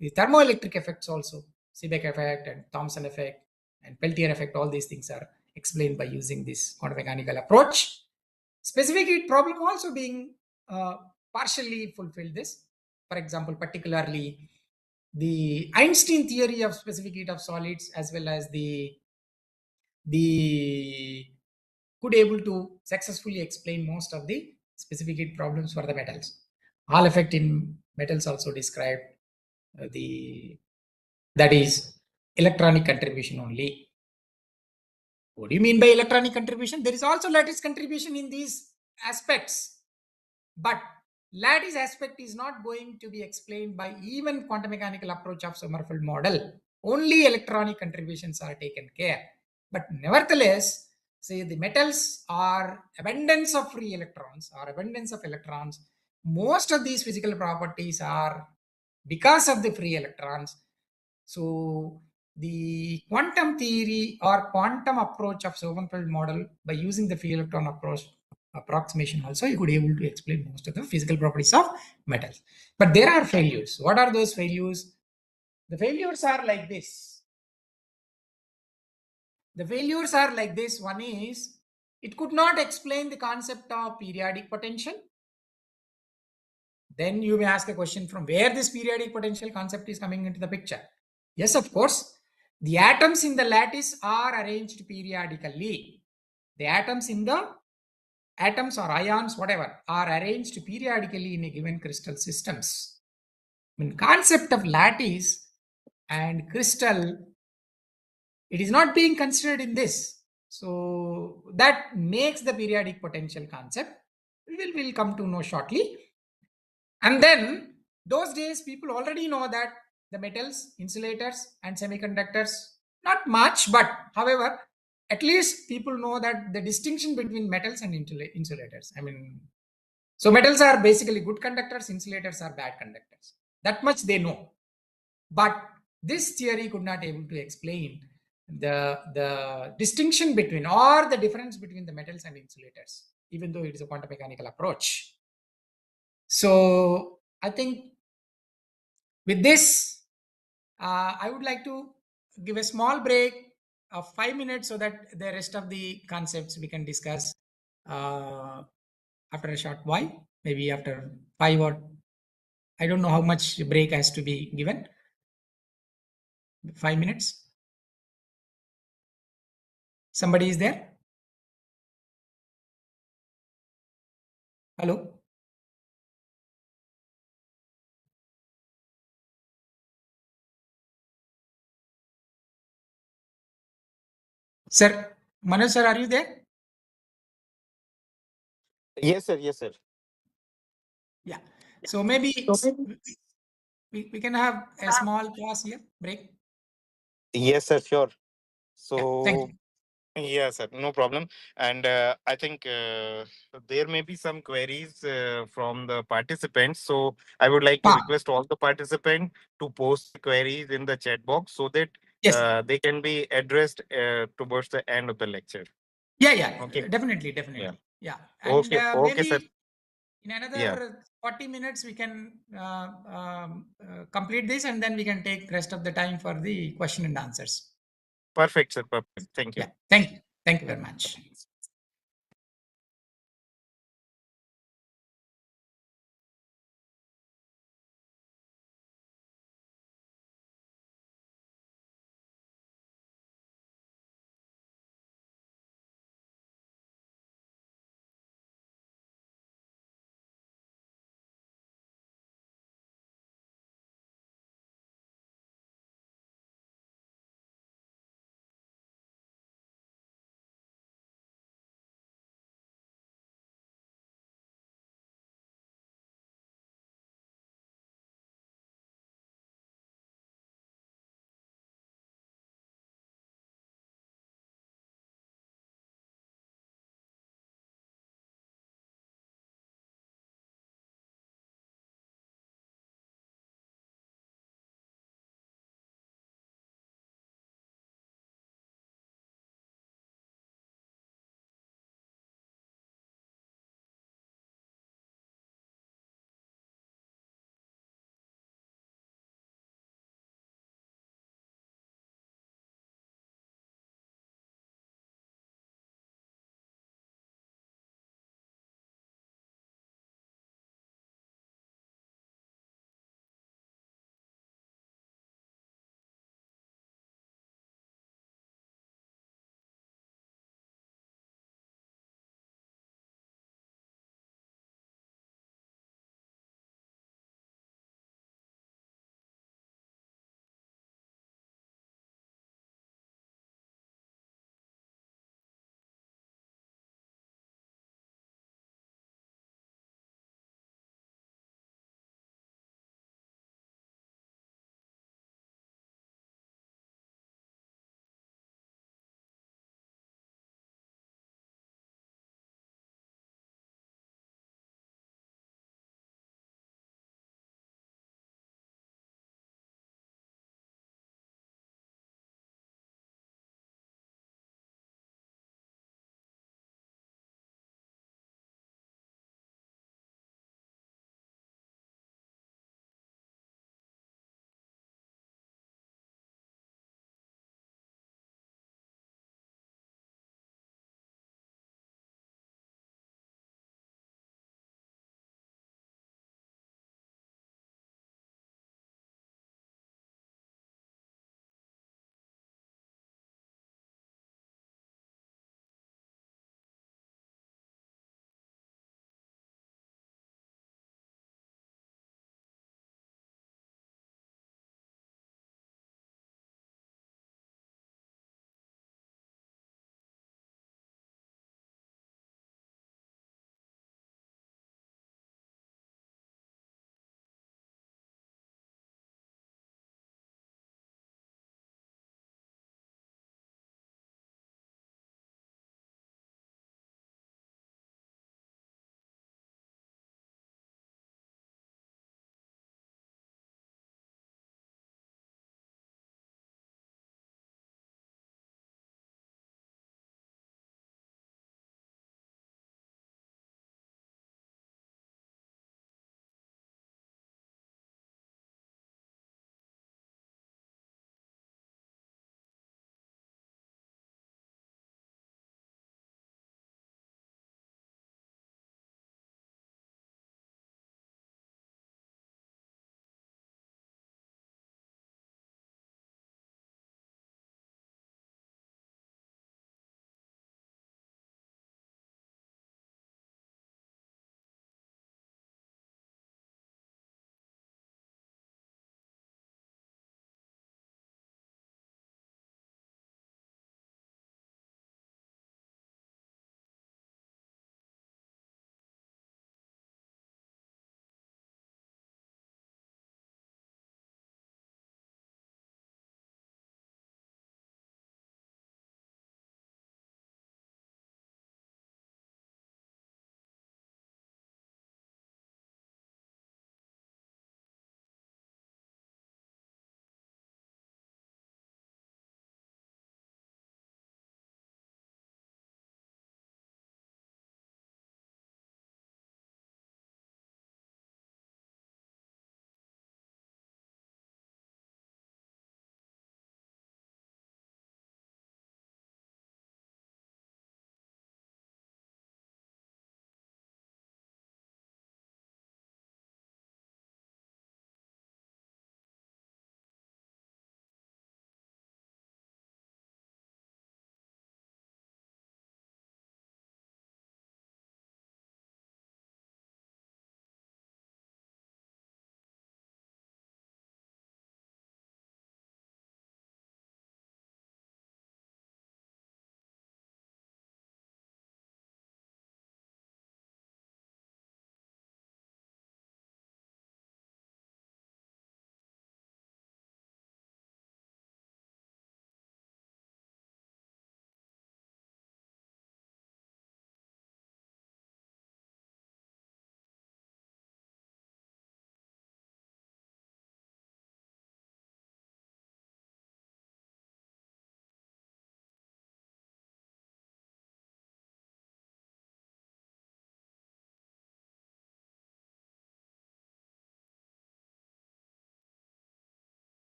the thermoelectric effects also, Seebeck effect and Thomson effect and Peltier effect. All these things are explained by using this quantum mechanical approach. Specific heat problem also being partially fulfilled this. For example, particularly the Einstein theory of specific heat of solids as well as the could able to successfully explain most of the specific heat problems for the metals. Hall effect in metals also described the that is electronic contribution only. What do you mean by electronic contribution? There is also lattice contribution in these aspects, but lattice aspect is not going to be explained by even quantum mechanical approach of Sommerfeld model. Only electronic contributions are taken care. But nevertheless, say the metals are abundance of free electrons or abundance of electrons. Most of these physical properties are because of the free electrons. So the quantum theory or quantum approach of Sommerfeld model by using the free electron approach approximation also you could able to explain most of the physical properties of metals. But there are failures. What are those failures? The failures are like this. The failures are like this. One is it could not explain the concept of periodic potential. Then you may ask a question from where this periodic potential concept is coming into the picture. Yes, of course, the atoms in the lattice are arranged periodically. The atoms in the atoms or ions, whatever, are arranged periodically in a given crystal systems. I mean, concept of lattice and crystal, it is not being considered in this. So that makes the periodic potential concept. We'll come to know shortly. And then those days people already know that the metals, insulators and semiconductors, not much, but however, at least people know that the distinction between metals and insulators. I mean, so metals are basically good conductors, insulators are bad conductors. That much they know. But this theory could not able to explain the distinction between or the difference between the metals and insulators, even though it is a quantum mechanical approach. So I think with this, I would like to give a small break of 5 minutes so that the rest of the concepts we can discuss after a short while, maybe after 5 or I don't know how much break has to be given. 5 minutes. Somebody is there? Hello? Sir, Manoj sir, are you there? Yes, sir. Yes, sir. Yeah. So maybe we can have a small pause here, break. Yes, sir, sure. Yeah. Thank So you. yes, sir, no problem. And I think there may be some queries from the participants. So I would like to Ah, request all the participants to post the queries in the chat box so that yes. they can be addressed towards the end of the lecture. Yeah. Yeah. Okay. Definitely. Yeah. Definitely. Yeah. And Okay. Okay, sir. maybe in Yeah. another 40 minutes we can complete this, and then we can take rest of the time for the question and answers. Perfect, sir. Perfect. Thank you. Yeah. Thank you. Thank you very much.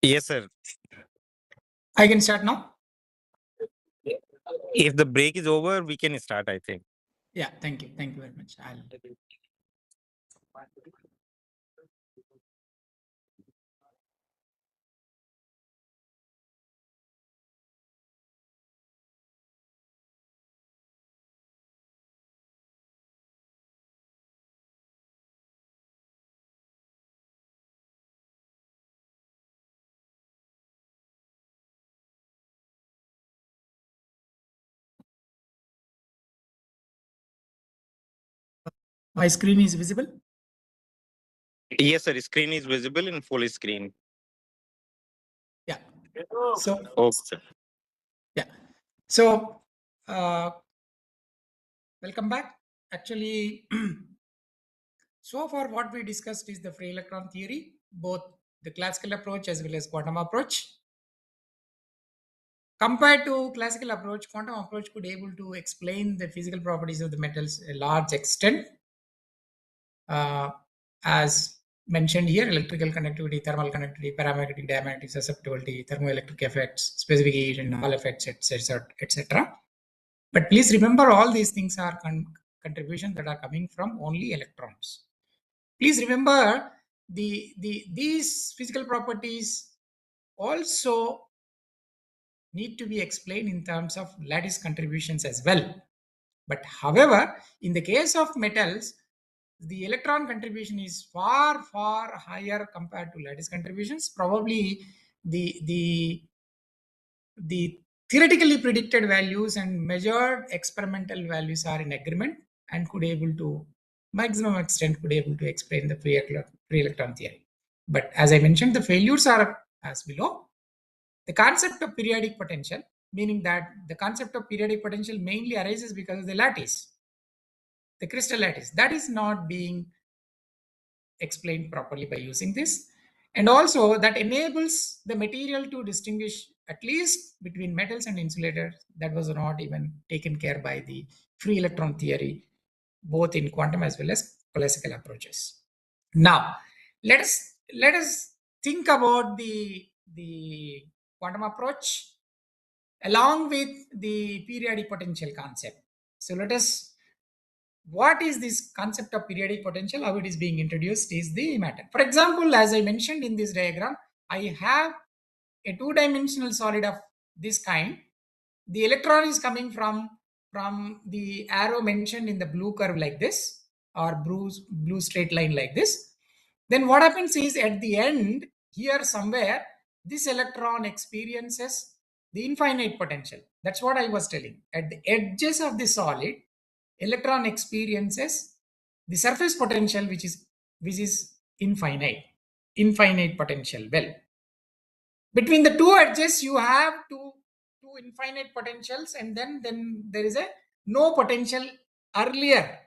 Yes, sir. I can start now. If the break is over, we can start, I think. Yeah, thank you. Thank you very much. My screen is visible. Yes, sir. Screen is visible in full screen. Yeah. So Okay, sir. yeah. So uh, welcome back. Actually, so far what we discussed is the free electron theory, both the classical approach as well as quantum approach. Compared to classical approach, quantum approach could able to explain the physical properties of the metals a large extent. Uh, as mentioned here, electrical conductivity, thermal conductivity, paramagnetic, diamagnetic susceptibility, thermoelectric effects, specific heat and Hall effects, etc., etc. But please remember, all these things are contributions that are coming from only electrons. Please remember these physical properties also need to be explained in terms of lattice contributions as well. But however, in the case of metals, the electron contribution is far, far higher compared to lattice contributions. Probably the theoretically predicted values and measured experimental values are in agreement and could able to maximum extent could able to explain the free electron theory. But as I mentioned, the failures are as below. The concept of periodic potential, meaning that the concept of periodic potential mainly arises because of the lattice, the crystal lattice, that is not being explained properly by using this. And also that enables the material to distinguish at least between metals and insulators. That was not even taken care by the free electron theory, both in quantum as well as classical approaches. Now, let us think about the quantum approach along with the periodic potential concept. So let us, what is this concept of periodic potential, how it is being introduced is the matter. For example, as I mentioned in this diagram, I have a two-dimensional solid of this kind. The electron is coming from the arrow mentioned in the blue curve like this, or blue straight line like this. Then what happens is at the end here somewhere, this electron experiences the infinite potential. That's what I was telling. At the edges of the solid, electron experiences the surface potential, which is infinite potential. Well, between the two edges you have two infinite potentials, and then there is a no potential earlier.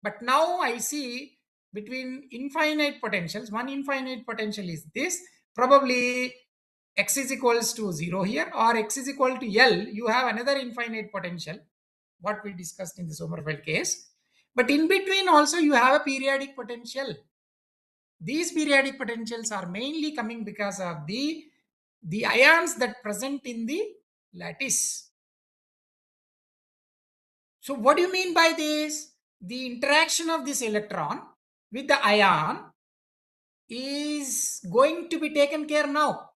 But now I see between infinite potentials, one infinite potential is this, probably x is equals to 0 here, or x is equal to L, you have another infinite potential, what we discussed in the Sommerfeld case. But in between also you have a periodic potential. These periodic potentials are mainly coming because of the ions that present in the lattice. So what do you mean by this? The interaction of this electron with the ion is going to be taken care now.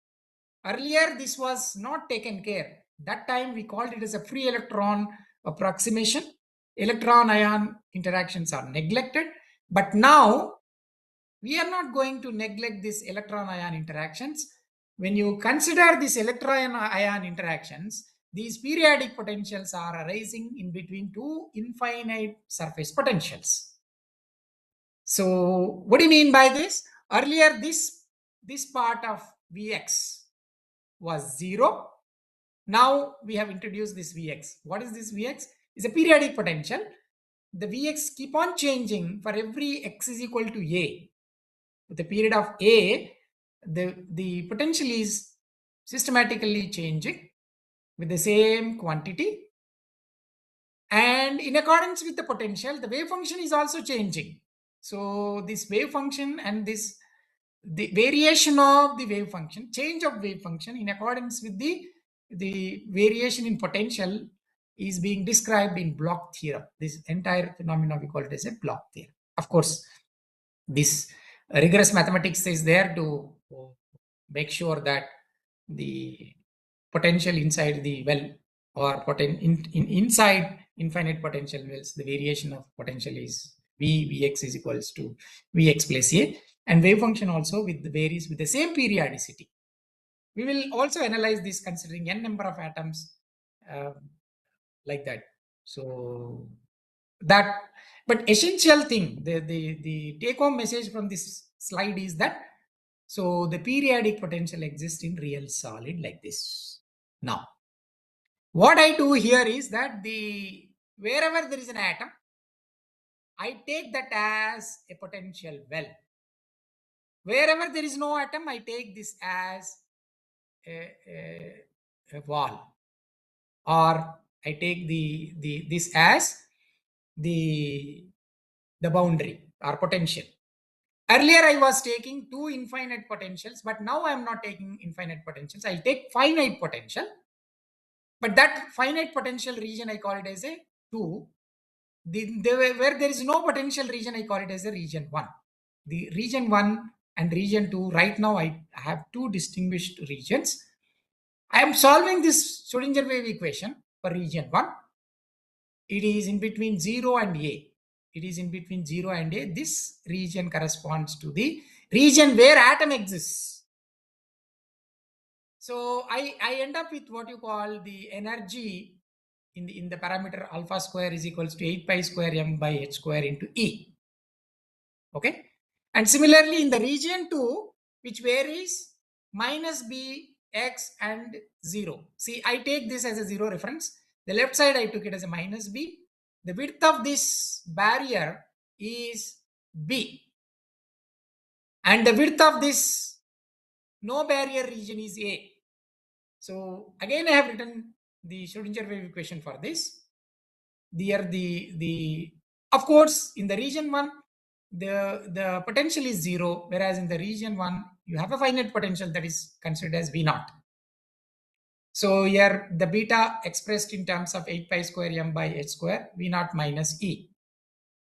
Earlier this was not taken care. That time we called it as a free electron approximation. Electron ion interactions are neglected. But now we are not going to neglect these electron ion interactions. When you consider these electron ion interactions, these periodic potentials are arising in between two infinite surface potentials. So what do you mean by this? Earlier this part of Vx was 0. Now we have introduced this Vx. What is this Vx? It's a periodic potential. The Vx keep on changing for every x is equal to a. With the period of a, the potential is systematically changing. with the same quantity, and in accordance with the potential, the wave function is also changing. So this wave function and this, the variation of the wave function, change of wave function in accordance with the variation in potential is being described in Bloch theorem. This entire phenomenon we call it as a Bloch theorem. Of course, this rigorous mathematics is there to make sure that the potential inside the well, or inside infinite potential wells, the variation of potential is Vx is equals to Vx plus A, and wave function also varies with the same periodicity. We will also analyze this considering n number of atoms, uh, like that. So that, but essential thing, the take home message from this slide is that, so the periodic potential exists in real solid like this. Now, what I do here is that wherever there is an atom, I take that as a potential well. Wherever there is no atom, I take this as a wall, or I take this as the boundary or potential. Earlier, I was taking two infinite potentials, but now I am not taking infinite potentials. I take finite potential, but that finite potential region I call it as a 2. Where there is no potential region, I call it as a region 1. The region 1 and region 2, right now I have two distinguished regions. I am solving this Schrodinger wave equation for region 1. It is in between 0 and A. It is in between 0 and A. This region corresponds to the region where atom exists. So I end up with what you call the energy in the parameter alpha square is equals to 8 pi square m by h square into E. Okay. And similarly in the region 2, which varies minus b, x and 0. See, I take this as a 0 reference. The left side I took it as a minus b. The width of this barrier is b. And the width of this no barrier region is a. So again I have written the Schrodinger wave equation for this. There the of course in the region 1 the potential is 0, whereas in the region 1 you have a finite potential that is considered as V naught. So here the beta expressed in terms of 8 pi square m by h square V naught minus E.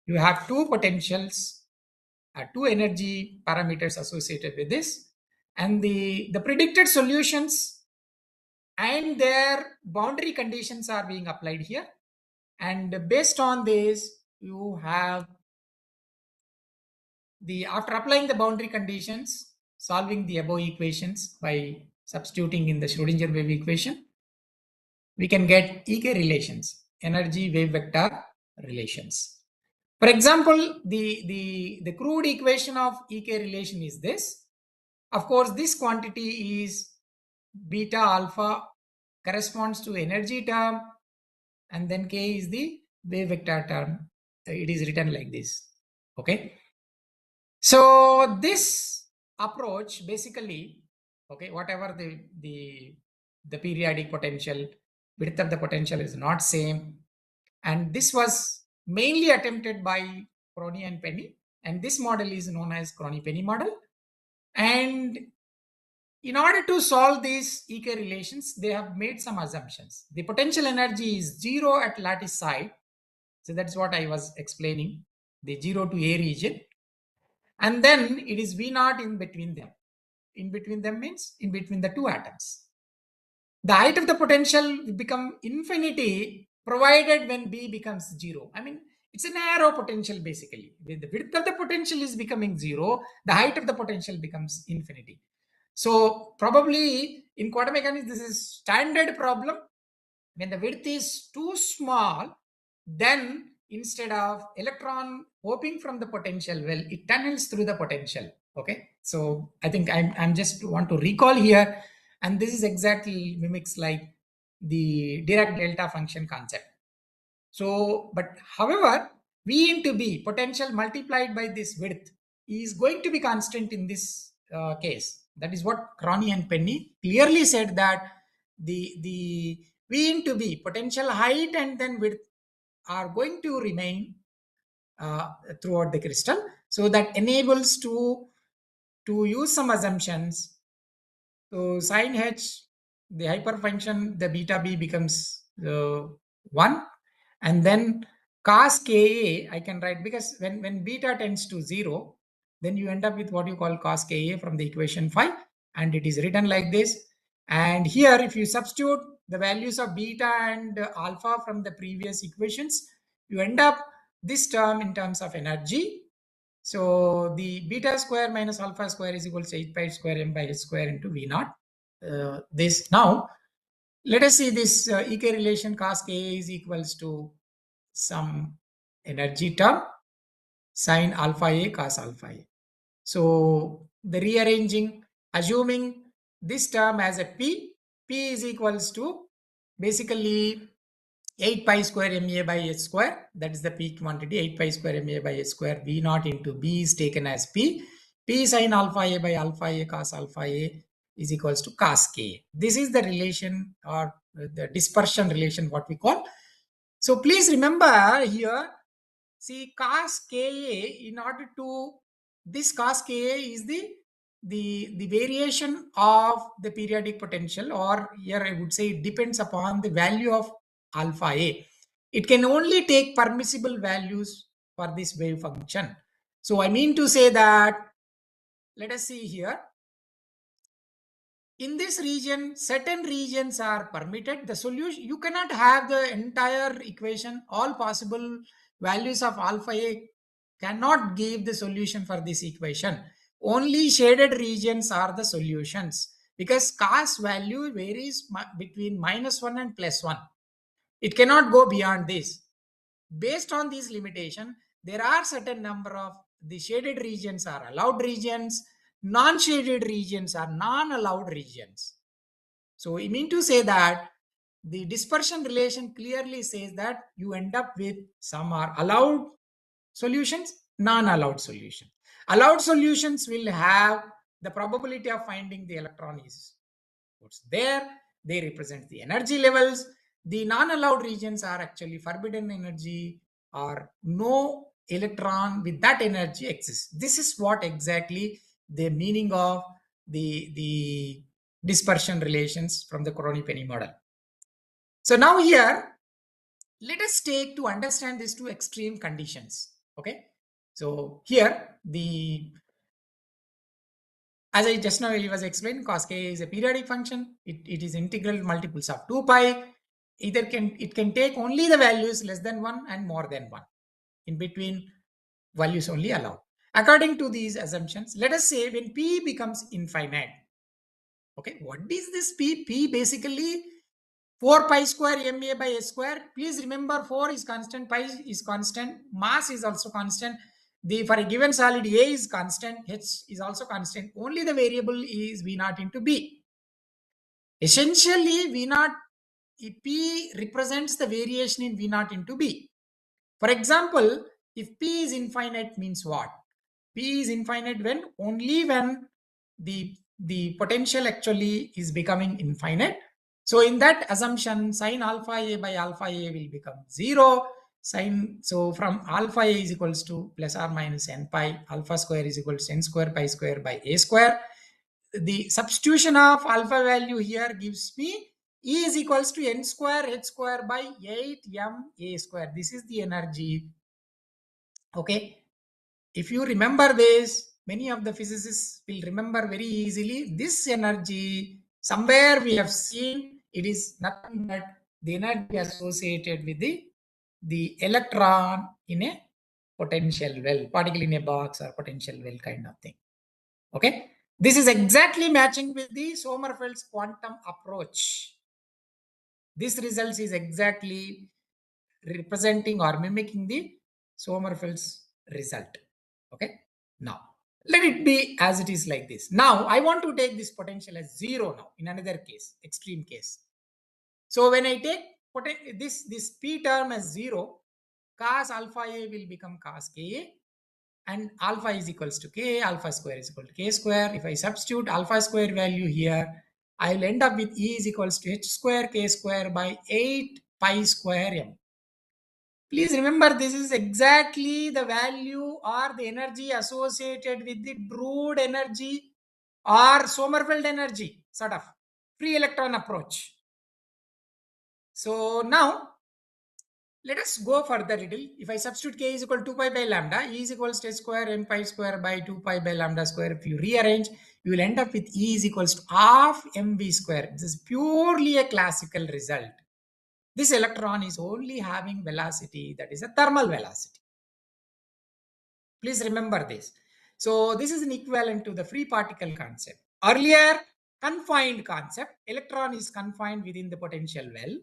You have two potentials, two energy parameters associated with this, and the predicted solutions and their boundary conditions are being applied here. And based on this, you have after applying the boundary conditions, solving the above equations by substituting in the Schrodinger wave equation, we can get EK relations, energy wave vector relations. For example, the crude equation of EK relation is this. Of course, this quantity is beta alpha, corresponds to energy term, and then K is the wave vector term. It is written like this. Okay. So this approach basically, okay, whatever the periodic potential, width of the potential is not same, and this was mainly attempted by Crony and Penny, and this model is known as Crony-Penny model. And in order to solve these EK relations, they have made some assumptions. The potential energy is 0 at lattice side, so that's what I was explaining, the 0 to A region. And then it is V naught in between them. In between them means in between the two atoms. The height of the potential will become infinity provided when B becomes 0. I mean, it's a narrow potential basically. When the width of the potential is becoming 0, the height of the potential becomes infinity. So probably in quantum mechanics, this is standard problem. When the width is too small, then instead of electron hopping from the potential, well, it tunnels through the potential. Okay, so I think I'm just want to recall here, and this is exactly mimics like the Dirac delta function concept. So, but however, V into B, potential multiplied by this width, is going to be constant in this case. That is what Crony and Penny clearly said, that the V into B, potential height and then width, are going to remain throughout the crystal. So that enables to use some assumptions. So sin h, the hyperfunction, the beta b becomes 1. And then cos ka, I can write, because when beta tends to 0, then you end up with what you call cos ka from the equation 5. And it is written like this. And here, if you substitute the values of beta and alpha from the previous equations, you end up this term in terms of energy. So the beta square minus alpha square is equal to 8 pi square m by h square into V naught. This now, let us see this EK relation cos Ka is equals to some energy term sin alpha A cos alpha A. So the rearranging, assuming this term as a P is equals to basically 8 pi square MA by H square, that is the peak quantity, 8 pi square MA by H square, V naught into B is taken as P sin alpha A by alpha A cos alpha A is equals to cos K. This is the relation, or the dispersion relation, what we call. So please remember here, see cos Ka, in order to, this cos Ka is the variation of the periodic potential, or here I would say it depends upon the value of alpha A. It can only take permissible values for this wave function. So I mean to say that, let us see here, in this region, certain regions are permitted. The solution, you cannot have the entire equation, all possible values of alpha A cannot give the solution for this equation. Only shaded regions are the solutions, because cos value varies between -1 and +1. It cannot go beyond this. Based on this limitation, there are certain number of the shaded regions are allowed regions, non-shaded regions are non-allowed regions. So we mean to say that the dispersion relation clearly says that you end up with some are allowed solutions, non-allowed solutions. Allowed solutions will have the probability of finding the electron is what's there. They represent the energy levels. The non-allowed regions are actually forbidden energy, or no electron with that energy exists. This is what exactly the meaning of the dispersion relations from the Crony-Penny model. So now here, let us take to understand these two extreme conditions. Okay. So here, as I just now was explained, cos k is a periodic function. It is integral multiples of 2 pi. It can take only the values less than 1 and more than 1. In between, values only allowed. According to these assumptions, let us say when P becomes infinite. Okay, what is this P? P basically 4 pi square MA by S square. Please remember 4 is constant, pi is constant, mass is also constant. For a given solid, A is constant, H is also constant. Only the variable is V naught into B. Essentially, V naught, P represents the variation in V naught into B. For example, if P is infinite means what? P is infinite only when the potential actually is becoming infinite. So in that assumption, sin alpha A by alpha A will become 0. So from alpha A is equals to plus or minus n pi, alpha square is equal to n square pi square by A square. The substitution of alpha value here gives me E is equals to n square h square by 8 m A square. This is the energy. Okay. If you remember this, many of the physicists will remember very easily this energy. Somewhere we have seen it is nothing but the energy associated with the electron in a potential well, particle in a box or potential well kind of thing. Okay. This is exactly matching with the Sommerfeld's quantum approach. This result is exactly representing or mimicking the Sommerfeld's result. Okay. Now, let it be as it is like this. Now, I want to take this potential as 0 now in another case, extreme case. So, when I take this P term as 0, cos alpha A will become cos Ka, and alpha is equals to K, alpha square is equal to K square. If I substitute alpha square value here, I will end up with E is equals to h square k square by 8 pi square m. Please remember, this is exactly the value or the energy associated with the Brood energy or Sommerfeld energy, sort of free electron approach. So now let us go further little. If I substitute k is equal to 2 pi by lambda, E is equals to h square m pi square by 2 pi by lambda square. If you rearrange, you will end up with E is equals to half mv square. This is purely a classical result. This electron is only having velocity, that is a thermal velocity. Please remember this. So this is an equivalent to the free particle concept. Earlier, confined concept, electron is confined within the potential well.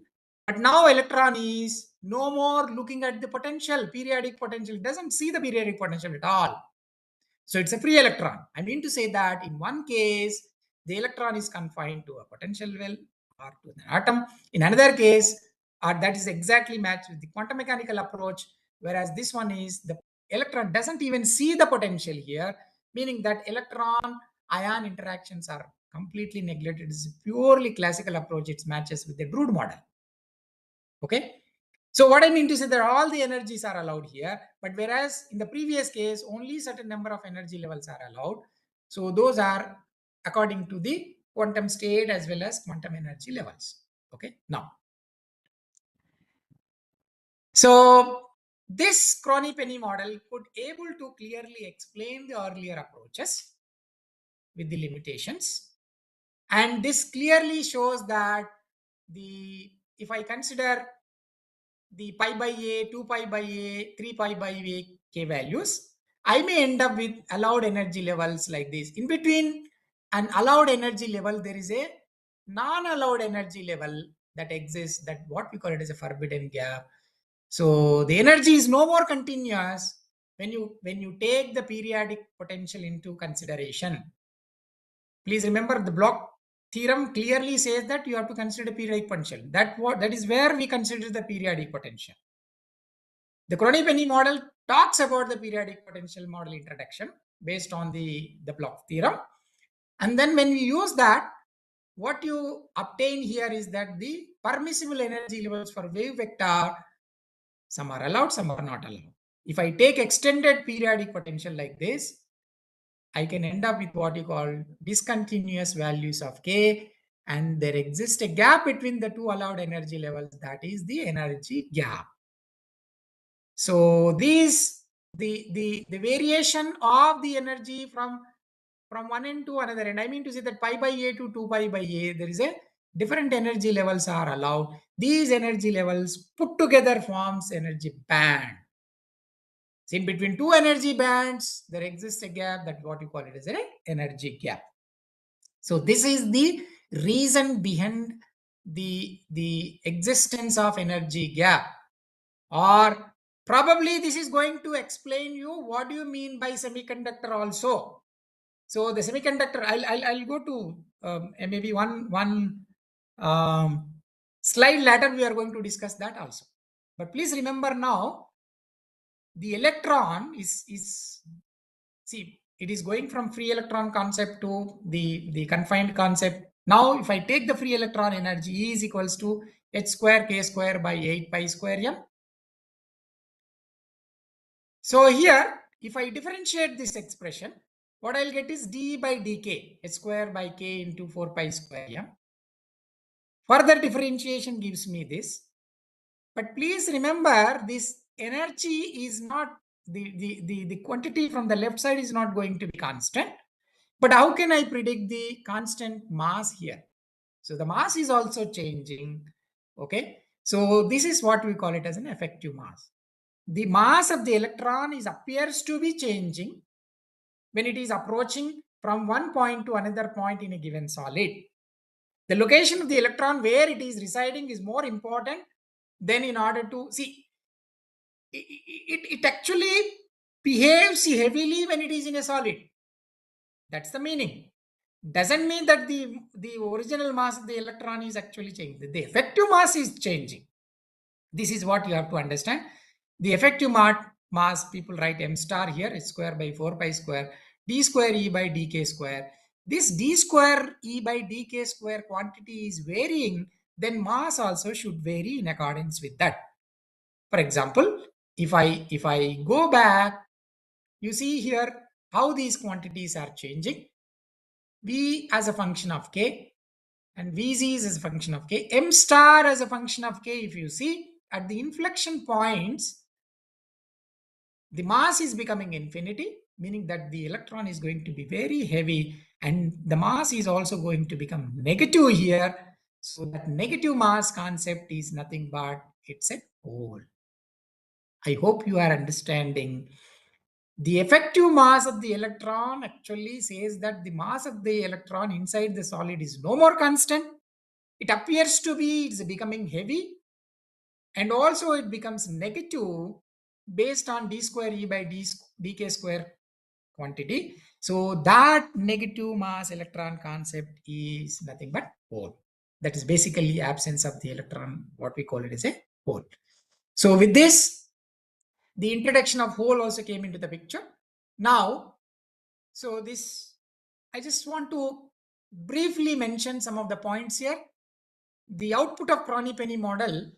But now electron is no more looking at the potential, periodic potential. It doesn't see the periodic potential at all. So it's a free electron. I mean to say that in one case, the electron is confined to a potential well or to an atom. In another case, that is exactly matched with the quantum mechanical approach, whereas this one is the electron doesn't even see the potential here, meaning that electron ion interactions are completely neglected. It's a purely classical approach. It matches with the Brood model. Okay. So what I mean to say that all the energies are allowed here, but whereas in the previous case, only certain number of energy levels are allowed. So those are according to the quantum state as well as quantum energy levels. Okay. Now, so this Crony-Penny model could able to clearly explain the earlier approaches with the limitations. And this clearly shows that if I consider the pi by a, 2 pi by a, 3 pi by a k values, I may end up with allowed energy levels like this. In between an allowed energy level, there is a non-allowed energy level that exists, that what we call it as a forbidden gap. So the energy is no more continuous when you take the periodic potential into consideration. Please remember, the Bloch theorem clearly says that you have to consider periodic potential. That is where we consider the periodic potential. The Crony-Penny model talks about the periodic potential model introduction based on the Bloch theorem. And then when we use that, what you obtain here is that the permissible energy levels for wave vector, some are allowed, some are not allowed. If I take extended periodic potential like this, I can end up with what you call discontinuous values of k, and there exists a gap between the two allowed energy levels, that is the energy gap. So the variation of the energy from one end to another end, I mean to say that pi by a to 2 pi by a, there is a different energy levels are allowed. These energy levels put together forms energy band. So in between two energy bands, there exists a gap, that what you call it as an energy gap. So this is the reason behind the existence of energy gap. Or probably this is going to explain you what do you mean by semiconductor also. So the semiconductor, I'll go to maybe one slide later. We are going to discuss that also. But please remember now, the electron is see, it is going from free electron concept to the confined concept. Now, if I take the free electron energy, E is equals to h square k square by 8 pi square m. So here, if I differentiate this expression, what I'll get is d by dk, h square by k into 4 pi square m. Further differentiation gives me this. But please remember, this energy is not, the quantity from the left side is not going to be constant. But how can I predict the constant mass here? So the mass is also changing. Okay. So this is what we call it as an effective mass. The mass of the electron appears to be changing when it is approaching from one point to another point in a given solid. The location of the electron where it is residing is more important than in order to see. It actually behaves heavily when it is in a solid. That's the meaning. Doesn't mean that the original mass of the electron is actually changing. The effective mass is changing. This is what you have to understand. The effective mass, people write m star here, h square by 4 pi square, d square e by dk square. this d square E by dk square quantity is varying, then mass also should vary in accordance with that. For example, if I go back, you see here how these quantities are changing. V as a function of k and Vz is as a function of k, m star as a function of k. If you see at the inflection points, the mass is becoming infinity, meaning that the electron is going to be very heavy, and the mass is also going to become negative here. So that negative mass concept is nothing but it's a hole. I hope you are understanding. The effective mass of the electron actually says that the mass of the electron inside the solid is no more constant. It appears to be, it's becoming heavy, and also it becomes negative based on d square E by dk square quantity. So that negative mass electron concept is nothing but hole. That is basically absence of the electron, what we call it as a hole. So with this, the introduction of hole also came into the picture. Now, so this, I just want to briefly mention some of the points here. The output of Croney-Penny model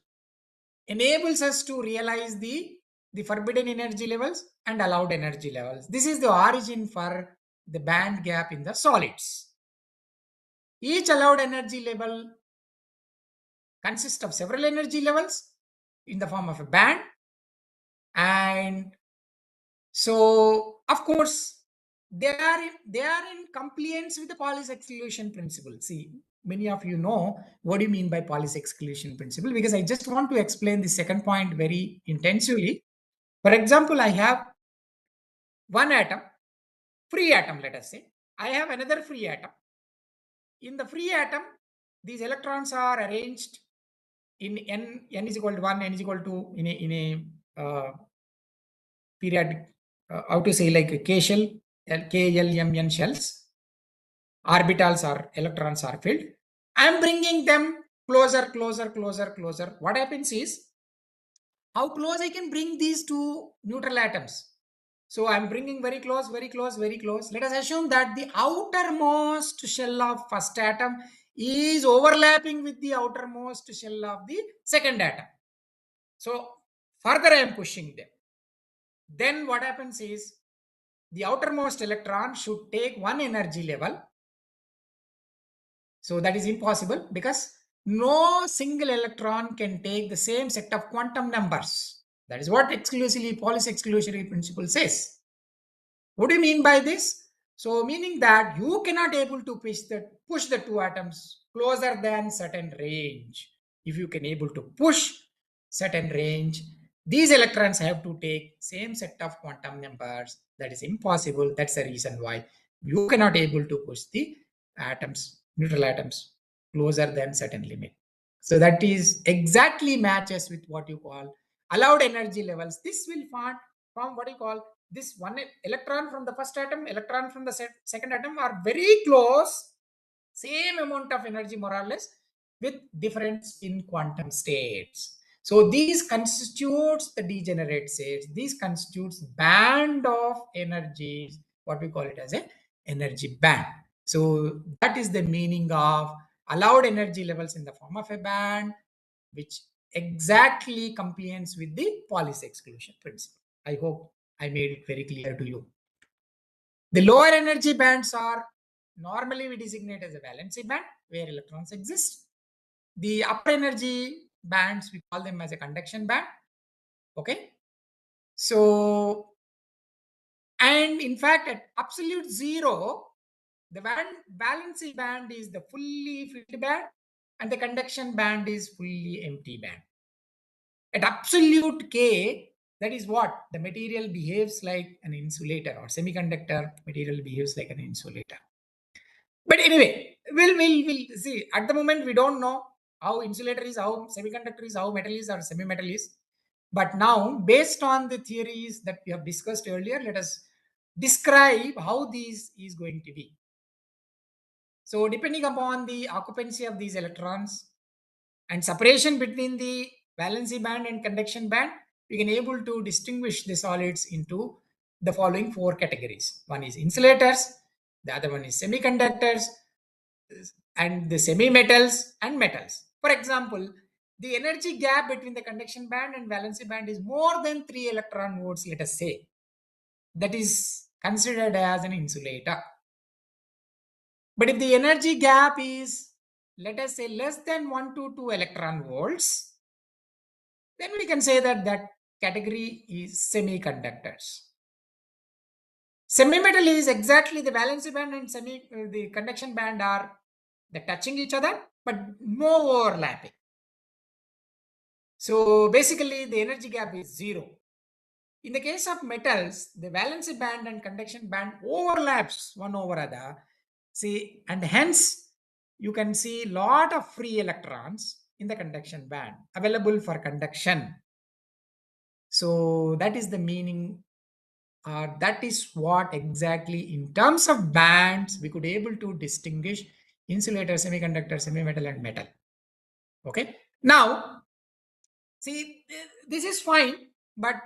enables us to realize the forbidden energy levels and allowed energy levels. This is the origin for the band gap in the solids. Each allowed energy level consists of several energy levels in the form of a band. And so, of course, they are in compliance with the Pauli's exclusion principle. See, many of you know what do you mean by Pauli's exclusion principle, because I just want to explain the second point very intensively. For example, I have one atom, free atom, let us say. I have another free atom. In the free atom, these electrons are arranged in n is equal to 1, n is equal to in a periodic, how to say, like a K shell, K, L, M, N shells. Orbitals or electrons are filled. I am bringing them closer, closer, closer, closer. What happens is, how close I can bring these two neutral atoms. So I'm bringing very close, very close, very close. Let us assume that the outermost shell of first atom is overlapping with the outermost shell of the second atom. So further I am pushing them. Then what happens is, the outermost electron should take one energy level. So that is impossible because no single electron can take the same set of quantum numbers. That is what exclusively Pauli's exclusionary principle says. What do you mean by this? So meaning that you cannot able to push the two atoms closer than certain range. If you can able to push certain range, these electrons have to take same set of quantum numbers. That is impossible. That's the reason why you cannot able to push the atoms, neutral atoms, closer than certain limit. So that is exactly matches with what you call allowed energy levels. This will form what you call this one electron from the first atom, electron from the second atom are very close, same amount of energy more or less, with difference in quantum states. So these constitutes the degenerate states. These constitutes band of energies, what we call it as a energy band. So that is the meaning of allowed energy levels in the form of a band, which exactly compliance with the Pauli's exclusion principle. I hope I made it very clear to you. The lower energy bands are normally we designate as a valency band where electrons exist. The upper energy bands, we call them as a conduction band. Okay. So, and in fact, at absolute zero, the valency band is the fully filled band and the conduction band is fully empty band. At absolute K, that is what the material behaves like an insulator, or semiconductor material behaves like an insulator. But anyway, we'll see. At the moment, we don't know how insulator is, how semiconductor is, how metal is, or semi-metal is. But now, based on the theories that we have discussed earlier, let us describe how these is going to be. So depending upon the occupancy of these electrons and separation between the valency band and conduction band, we can able to distinguish the solids into the following four categories. One is insulators, The other one is semiconductors and the semi-metals and metals. For example, the energy gap between the conduction band and valency band is more than 3 electron volts, let us say. That is considered as an insulator. But if the energy gap is, let us say, less than 1 to 2 electron volts, then we can say that that category is semiconductors. Semi-metal is exactly the valency band and the conduction band are touching each other, but no overlapping. So basically the energy gap is 0. In the case of metals, the valency band and conduction band overlaps one over other. See, and hence you can see lot of free electrons in the conduction band available for conduction. So that is the meaning, that is what exactly in terms of bands we could able to distinguish insulator, semiconductor, semi-metal and metal. Okay. Now, see, this is fine, but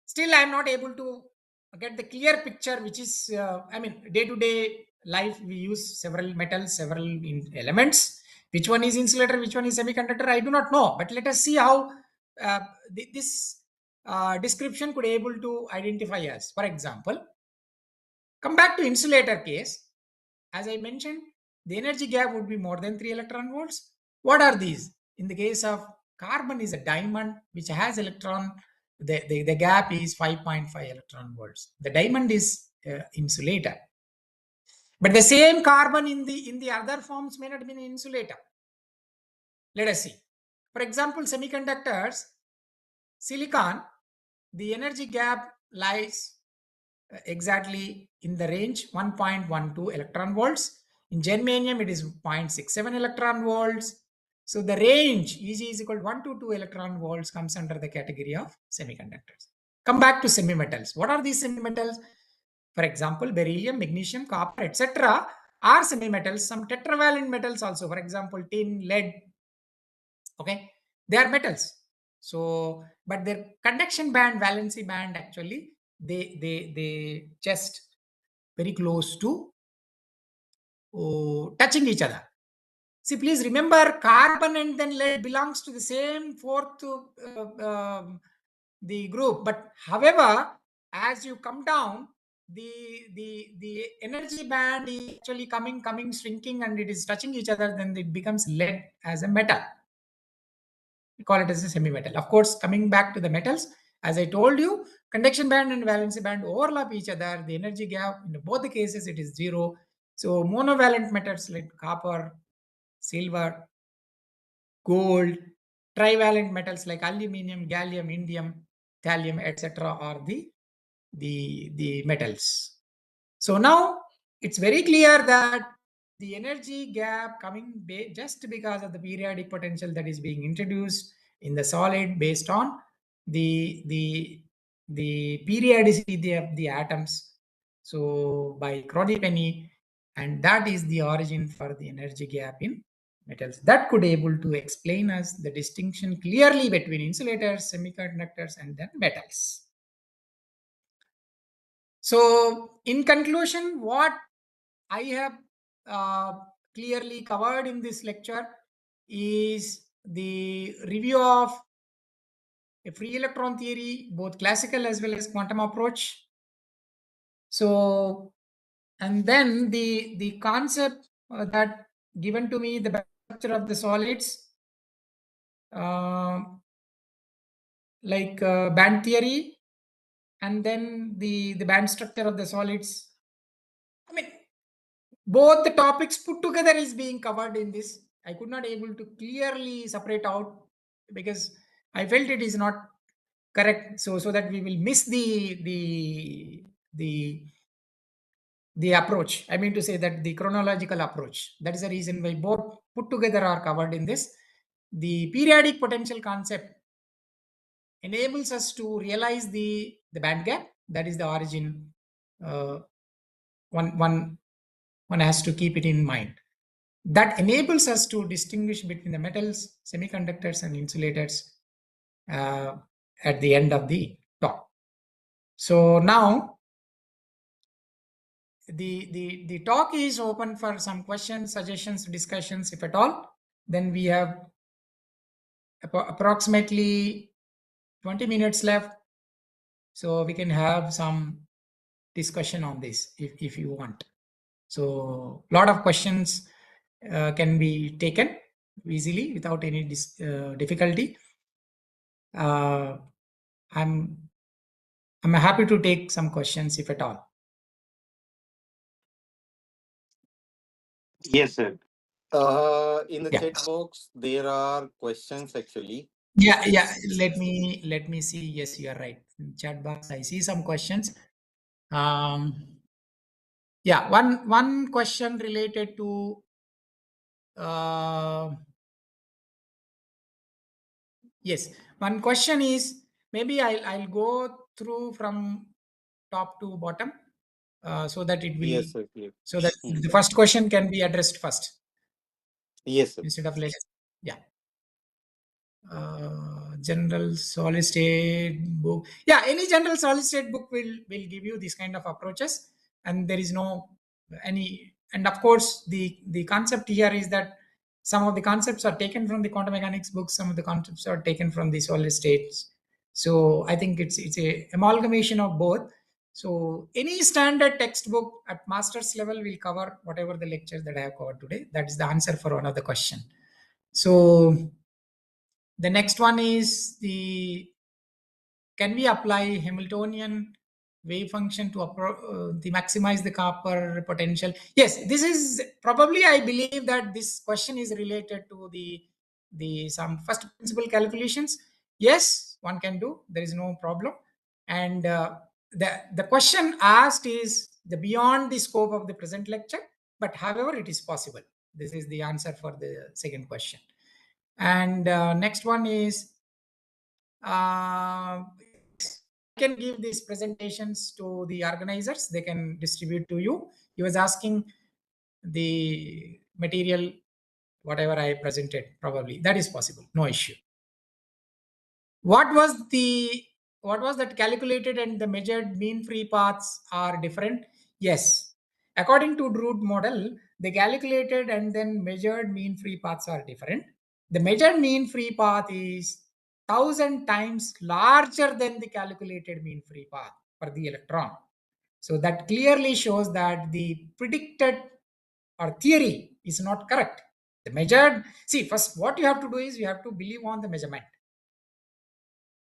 still I am not able to get the clear picture, which is, I mean, day to day life, we use several metals, several elements. Which one is insulator, which one is semiconductor, I do not know. But let us see how this description could able to identify us. For example, come back to insulator case. As I mentioned, the energy gap would be more than 3 electron volts. What are these? In the case of carbon is a diamond which has electron, the gap is 5.5 electron volts. The diamond is insulator. But the same carbon in the other forms may not be an insulator. Let us see. For example, semiconductors, silicon, the energy gap lies exactly in the range 1.12 electron volts. In germanium, it is 0.67 electron volts. So the range Eg is equal to 1 to 2 electron volts comes under the category of semiconductors. Come back to semimetals. What are these semimetals? For example, beryllium, magnesium, copper, etc. are semimetals. Some tetravalent metals also. For example, tin, lead. Okay, they are metals. So, but their conduction band, valency band, actually, they just very close to touching each other. See, please remember, carbon and then lead belongs to the same fourth the group. But however, as you come down, the energy band is actually coming, shrinking, and it is touching each other. Then it becomes lead as a metal. We call it as a semi-metal. Of course, coming back to the metals, as I told you, conduction band and valency band overlap each other. The energy gap in both the cases, it is 0. So monovalent metals like copper, silver, gold, trivalent metals like aluminum, gallium, indium, thallium, etc. are the metals. So now it's very clear that the energy gap coming just because of the periodic potential that is being introduced in the solid based on the periodicity of the atoms. So by Crotty-Penny, and that is the origin for the energy gap in metals. That could able to explain us the distinction clearly between insulators, semiconductors, and then metals. So in conclusion, what I have clearly covered in this lecture is the review of a free electron theory, both classical as well as quantum approach. So, and then the concept that given to me, the structure of the solids, like band theory, and then the band structure of the solids. I mean, both the topics put together is being covered in this. I could not able to clearly separate out because I felt it is not correct. So that we will miss the approach. I mean to say that the chronological approach. That is the reason why both put together are covered in this. The periodic potential concept enables us to realize the band gap. That is the origin. One has to keep it in mind. That enables us to distinguish between the metals, semiconductors, and insulators at the end of the talk. So now the talk is open for some questions, suggestions, discussions, if at all. Then we have approximately 20 minutes left, so we can have some discussion on this if you want. So a lot of questions can be taken easily without any difficulty. I'm happy to take some questions if at all. Yes, sir. In the Yeah. chat box, there are questions actually. Yeah. Let me see. Yes, you are right. In chat box, I see some questions. Yeah, one question related to uh, yes, one question is, maybe I'll go through from top to bottom, so that it will, Yes, sir. Clear. so that Hmm. the first question can be addressed first Yes, sir. instead of later. Yeah. General solid state book, yeah, any general solid state book will give you this kind of approaches, and there is no any, and of course the concept here is that some of the concepts are taken from the quantum mechanics books, some of the concepts are taken from the solid states. So I think it's a amalgamation of both. So any standard textbook at master's level will cover whatever the lectures that I have covered today. That is the answer for one of the question. So the next one is, the can we apply Hamiltonian wave function to the maximize the copper potential? Yes, this is probably, I believe that this question is related to the some first principle calculations. Yes, one can do. There is no problem. And the question asked is the beyond the scope of the present lecture, but however it is possible. This is the answer for the second question. And next one is, I can give these presentations to the organizers. They can distribute to you. He was asking the material, whatever I presented, probably that is possible. No issue. What was the what was that calculated and the measured mean free paths are different? Yes. According to Drude model, the calculated and then measured mean free paths are different. The measured mean free path is 1,000 times larger than the calculated mean free path for the electron. So that clearly shows that the predicted or theory is not correct. The measured, see, first what you have to do is you have to believe on the measurement,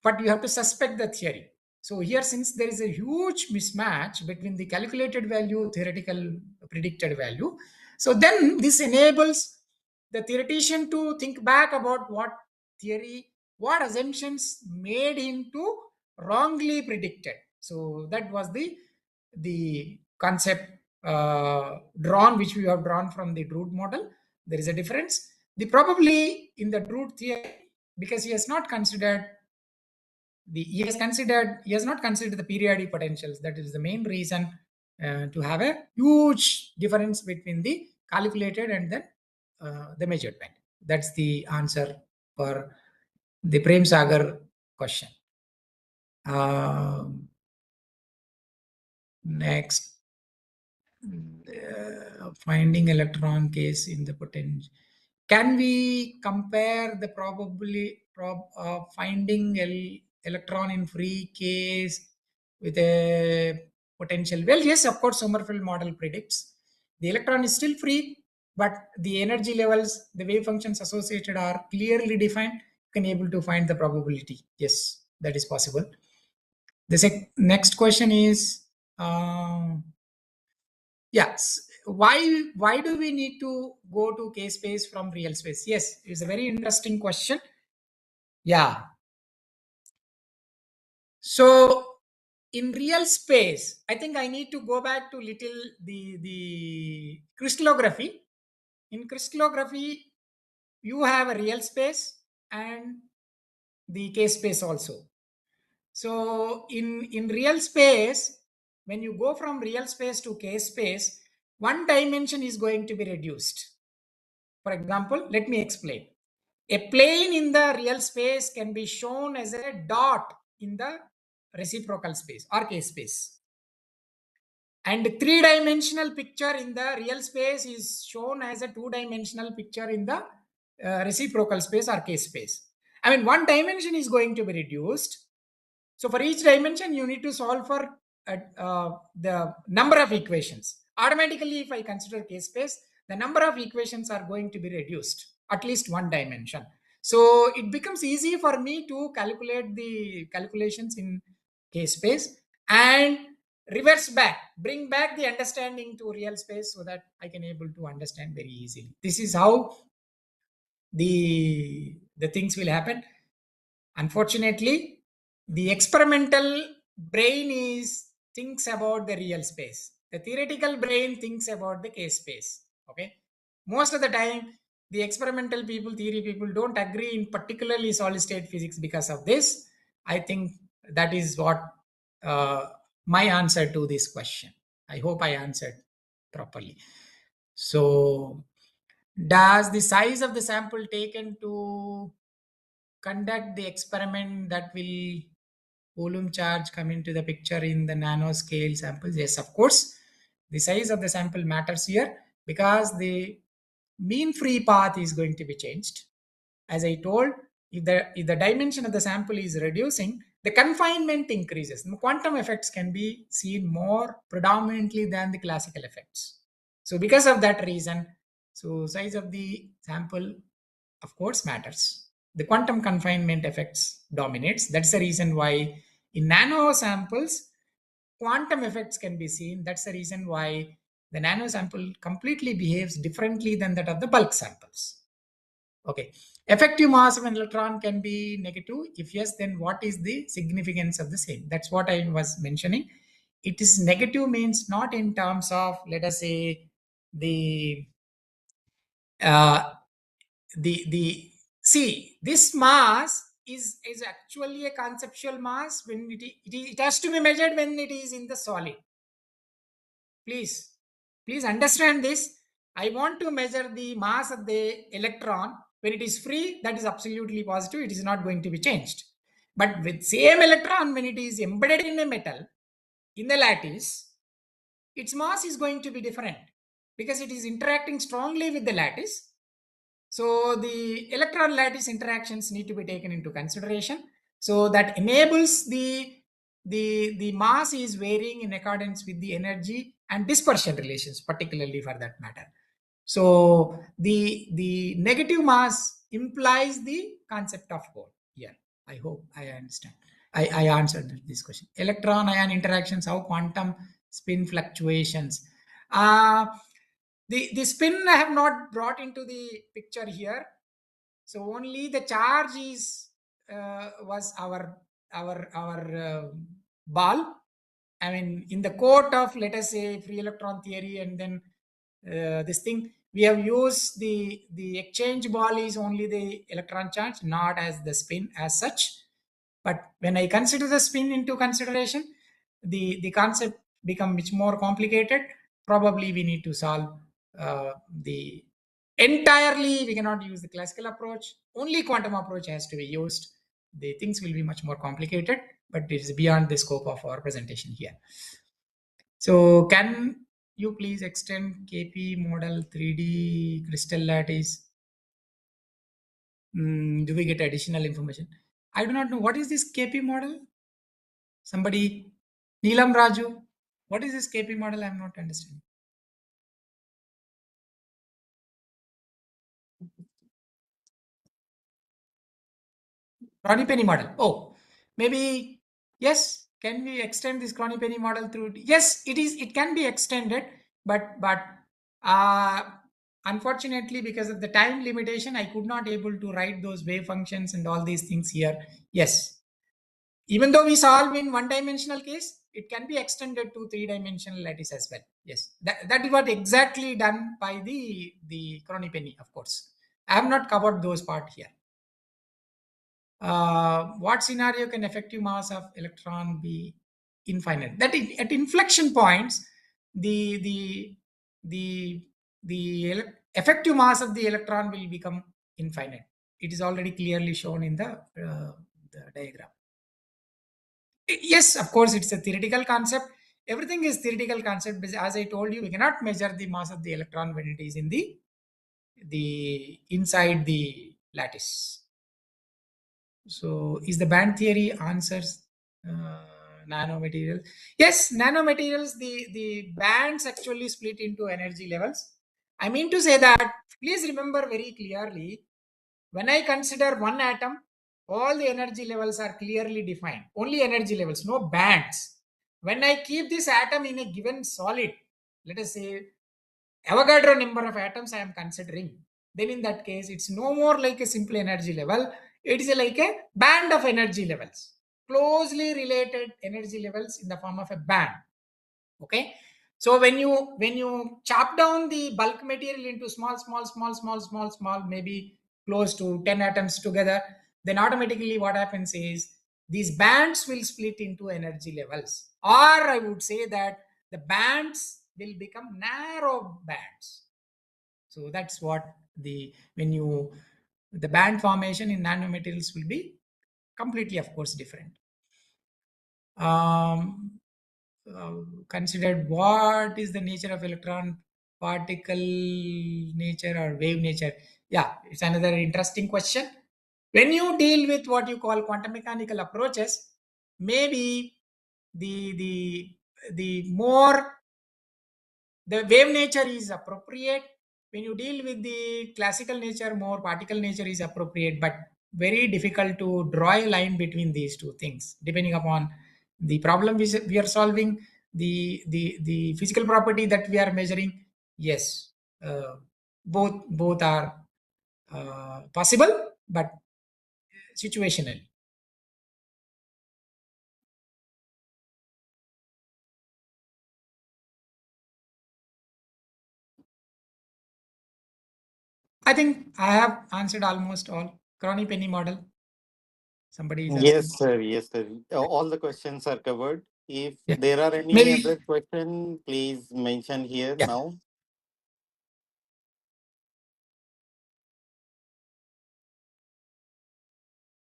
but you have to suspect the theory. So here, since there is a huge mismatch between the calculated value, theoretical predicted value, so then this enables the theoretician to think back about what theory, what assumptions made him to wrongly predicted. So that was the concept drawn, which we have drawn from the Drude model. There is a difference. The probably in the Drude theory, because he has not considered he has not considered the periodic potentials. That is the main reason to have a huge difference between the calculated and then the measured band. That's the answer for the Prem Sagar question. Next, finding electron case in the potential. Can we compare the probability of finding electron in free case with a potential? Well, yes, of course, Sommerfeld model predicts the electron is still free, but the energy levels, the wave functions associated are clearly defined. You can able to find the probability. Yes, that is possible. The next question is, yes, why do we need to go to K space from real space? Yes, it's a very interesting question. Yeah. So in real space, I think I need to go back to little the crystallography. In crystallography, you have a real space and the K space also. So in real space, when you go from real space to K space, one dimension is going to be reduced. For example, let me explain. A plane in the real space can be shown as a dot in the reciprocal space or K space. and three-dimensional picture in the real space is shown as a two-dimensional picture in the reciprocal space or case space. I mean, one dimension is going to be reduced. So for each dimension, you need to solve for the number of equations. Automatically, if I consider case space, the number of equations are going to be reduced, at least one dimension. So it becomes easy for me to calculate the calculations in case space and reverse back, bring back the understanding to real space so that I can able to understand very easily. This is how the things will happen. Unfortunately, the experimental brain is thinks about the real space. The theoretical brain thinks about the case space. Okay. Most of the time, the experimental people, theory people don't agree in particularly solid state physics because of this. I think that is what uh, my answer to this question. I hope I answered properly. So, does the size of the sample taken to conduct the experiment that will volume charge come into the picture in the nanoscale samples? Yes, of course. The size of the sample matters here because the mean free path is going to be changed. As I told, if the dimension of the sample is reducing, the confinement increases. The quantum effects can be seen more predominantly than the classical effects. So because of that reason, so size of the sample, of course, matters. The quantum confinement effects dominates. That's the reason why in nano samples, quantum effects can be seen. That's the reason why the nano sample completely behaves differently than that of the bulk samples. Okay. Effective mass of an electron can be negative. If yes, then what is the significance of the same? That's what I was mentioning. It is negative means not in terms of, let us say, the uh, the see, this mass is actually a conceptual mass when it has to be measured when it is in the solid. Please understand this. I want to measure the mass of the electron when it is free. That is absolutely positive, it is not going to be changed. But with same electron, when it is embedded in a metal, in the lattice, its mass is going to be different because it is interacting strongly with the lattice. So the electron lattice interactions need to be taken into consideration. So that enables the mass is varying in accordance with the energy and dispersion relations, particularly for that matter. So the negative mass implies the concept of whole here. I hope I understand. I answered this question. Electron ion interactions, how quantum spin fluctuations. Uh, the spin I have not brought into the picture here. So only the charge is was our ball. I mean, in the court of, let us say, free electron theory, and then this thing we have used the exchange ball is only the electron charge, not as the spin as such. But when I consider the spin into consideration, the concept become much more complicated. Probably we need to solve the entirely. We cannot use the classical approach. Only quantum approach has to be used. The things will be much more complicated, but it is beyond the scope of our presentation here. So can you please extend KP model 3D crystal lattice? Do we get additional information? I do not know. What is this KP model? Somebody, Neelam Raju, what is this KP model? I'm not understanding. Ronnie Penny model. Oh, maybe yes. Can we extend this Ronnie Penny model through? Yes, it is. It can be extended, but uh, unfortunately, because of the time limitation, I could not able to write those wave functions and all these things here. Yes, even though we solve in one-dimensional case, it can be extended to three-dimensional lattice as well. Yes, that is what exactly done by the Crony Penny, of course. I have not covered those part here. What scenario can effective mass of electron be infinite? That at inflection points, the the the effective mass of the electron will become infinite. It is already clearly shown in the diagram. Yes, of course, it's a theoretical concept. everything is theoretical concept. Because as I told you, we cannot measure the mass of the electron when it is in the inside the lattice. So is the band theory answers nanomaterials? Yes, nanomaterials, the bands actually split into energy levels. I mean to say that, please remember very clearly, when I consider one atom, all the energy levels are clearly defined. Only energy levels, no bands. When I keep this atom in a given solid, let us say Avogadro number of atoms I am considering, then in that case, it's no more like a simple energy level. It is like a band of energy levels, closely related energy levels in the form of a band. Okay. So when you chop down the bulk material into small, maybe close to 10 atoms together, then automatically what happens is these bands will split into energy levels, or I would say that the bands will become narrow bands. So that's what the band formation in nanomaterials will be completely, of course, different. um, Considered what is the nature of electron particle nature or wave nature. Yeah, it's another interesting question. When you deal with what you call quantum mechanical approaches, maybe the more the wave nature is appropriate. When you deal with the classical nature, more particle nature is appropriate, but very difficult to draw a line between these two things depending upon the problem we are solving, the physical property that we are measuring. Yes, both are possible, but situational. I think I have answered almost all. Crony penny model, somebody is asking. Yes, sir. Yes, sir. All the questions are covered. If Yeah, there are any maybe. other question, please mention here Yeah, now.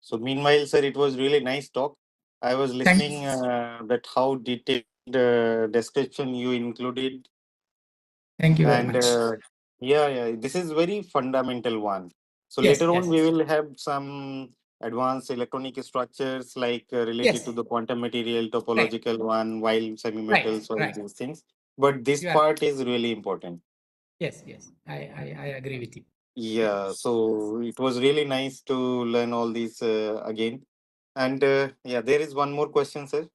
So meanwhile, sir, it was really nice talk. I was thank listening that how detailed description you included, thank you very and much. yeah, yeah, this is very fundamental one. So Yes, later on, we yes, will have some advanced electronic structures like related yes. to the quantum material Right, topological one, while right, semi-metals, all right. these things. But this You are part is really important. yes, yes. I agree with you. Yeah, so it was really nice to learn all these again. And yeah, there is one more question, sir.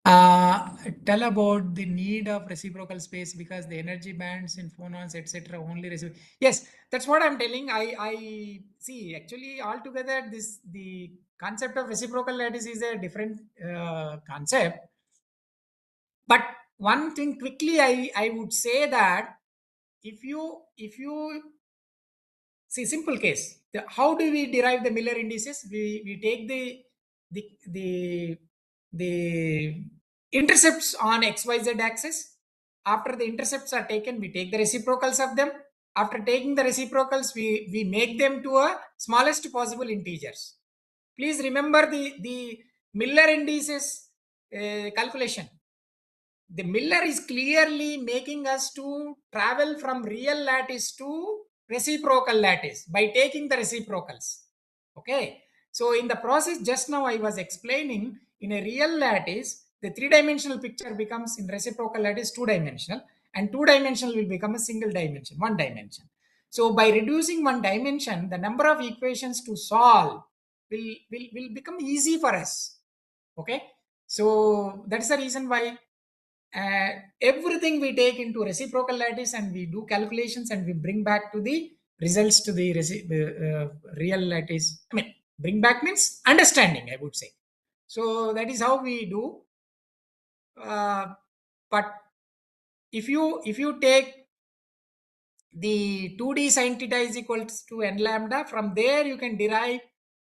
Uh, Tell about the need of reciprocal space because the energy bands in phonons, etc. only receive. Yes, that's what I'm telling. I see. Actually, altogether, the concept of reciprocal lattice is a different concept. But one thing quickly, I would say that if you see, simple case. How do we derive the Miller indices? We take the the the intercepts on XYZ axis. After the intercepts are taken, we take the reciprocals of them. After taking the reciprocals, we make them to a smallest possible integers. Please remember the Miller indices calculation. The Miller is clearly making us to travel from real lattice to reciprocal lattice by taking the reciprocals. Okay. So in the process, just now I was explaining, in a real lattice, the three-dimensional picture becomes in reciprocal lattice two-dimensional, and two-dimensional will become a single dimension, one dimension. So by reducing one dimension, the number of equations to solve will become easy for us. Okay. So that's the reason why uh, everything we take into reciprocal lattice and we do calculations and we bring back to the results to the real lattice. I mean, bring back means understanding, I would say. So that is how we do. But if you take the 2D sine theta is equals to n lambda. From there, you can derive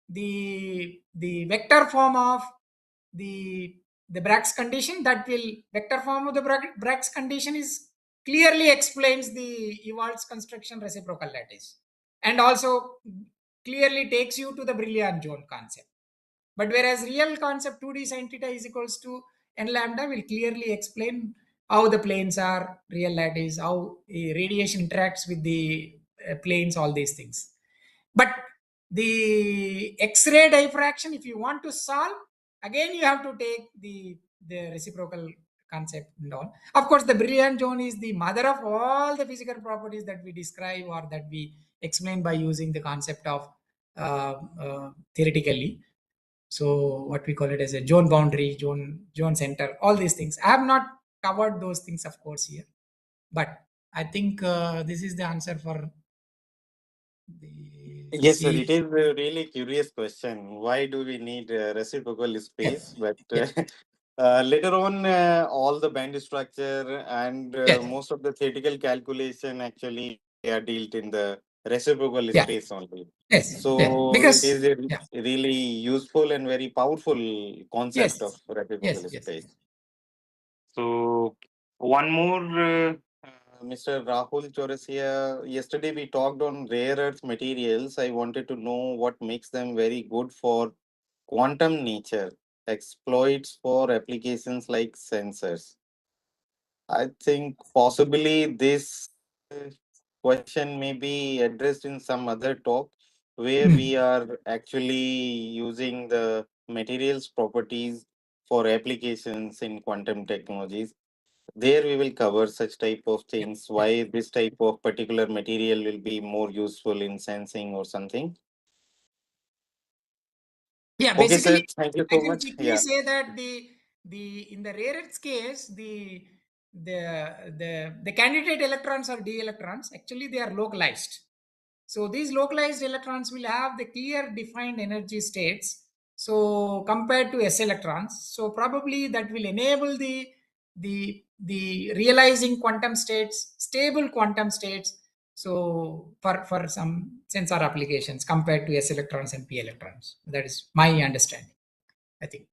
the vector form of the Bragg's condition. That will vector form of the Bragg's condition is clearly explains the Ewald's construction reciprocal lattice, and also clearly takes you to the Brillouin zone concept. But whereas real concept 2D sine theta is equals to N lambda will clearly explain how the planes are, real lattice, how radiation interacts with the planes, all these things. But the X-ray diffraction, if you want to solve, again you have to take the reciprocal concept and all. Of course, the brilliant zone is the mother of all the physical properties that we describe or that we explain by using the concept of theoretically. So what we call it as a zone boundary, zone center, all these things. I have not covered those things, of course, here, but I think this is the answer for the Yes, sir. It C. is a really curious question. Why do we need reciprocal space? Yes, But yes, later on, all the band structure and yes, most of the theoretical calculation actually are dealt in the reciprocal yeah, space only. yes, yeah. So it Because is a yeah, really useful and very powerful concept of yes, yes, reciprocal yes, space. So one more, Mr. Rahul Chaurasia. Yesterday we talked on rare earth materials. I wanted to know what makes them very good for quantum nature, exploits for applications like sensors. I think possibly this uh, question may be addressed in some other talk where we mm, are actually using the materials properties for applications in quantum technologies. There we will cover such type of yeah, things, yeah. why this type of particular material will be more useful in sensing or something. Yeah, Okay, basically, sir. Thank you I so can much. quickly Yeah. say that the in the rare earths case, the candidate electrons or d electrons actually they are localized. So these localized electrons will have the clear defined energy states. So compared to s electrons, so probably that will enable the realizing quantum states, stable quantum states. So for some sensor applications compared to s electrons and p electrons, that is my understanding. I think.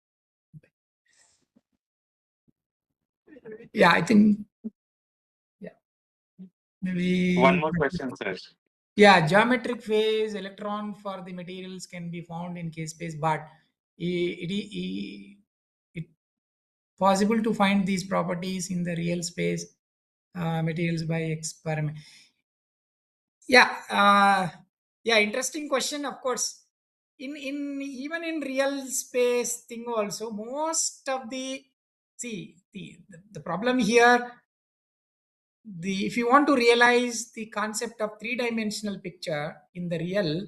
Yeah, I think. Yeah, One maybe. more question, sir. Yeah, geometric phase electron for the materials can be found in K space, but it possible to find these properties in the real space materials by experiment. Yeah, yeah, interesting question. Of course, in even in real space thing also, most of the see the problem here, the if you want to realize the concept of three-dimensional picture in the real,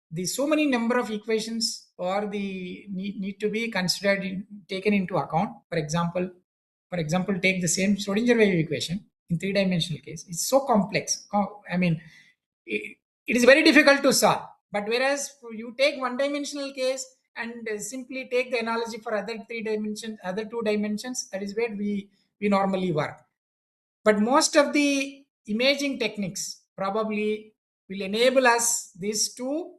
the so many number of equations or the need to be considered taken into account. For example, take the same Schrodinger wave equation in three-dimensional case. It's so complex. I mean, it is very difficult to solve. But whereas you take one-dimensional case and simply take the analogy for other three dimensions, other two dimensions, that is where we normally work. But most of the imaging techniques probably will enable us this to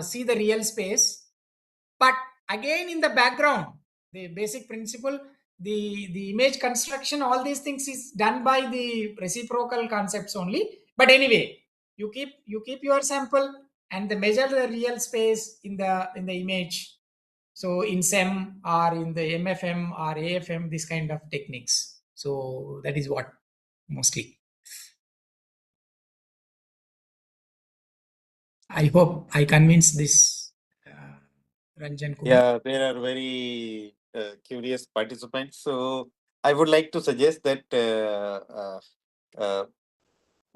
see the real space. But again, in the background, the basic principle, the image construction, all these things is done by the reciprocal concepts only. But anyway, you keep your sample and the measure the real space in the image. So in SEM or in the MFM or AFM, this kind of techniques. So that is what mostly. I hope I convinced this Ranjan Kumar. Yeah, there are very curious participants. So I would like to suggest that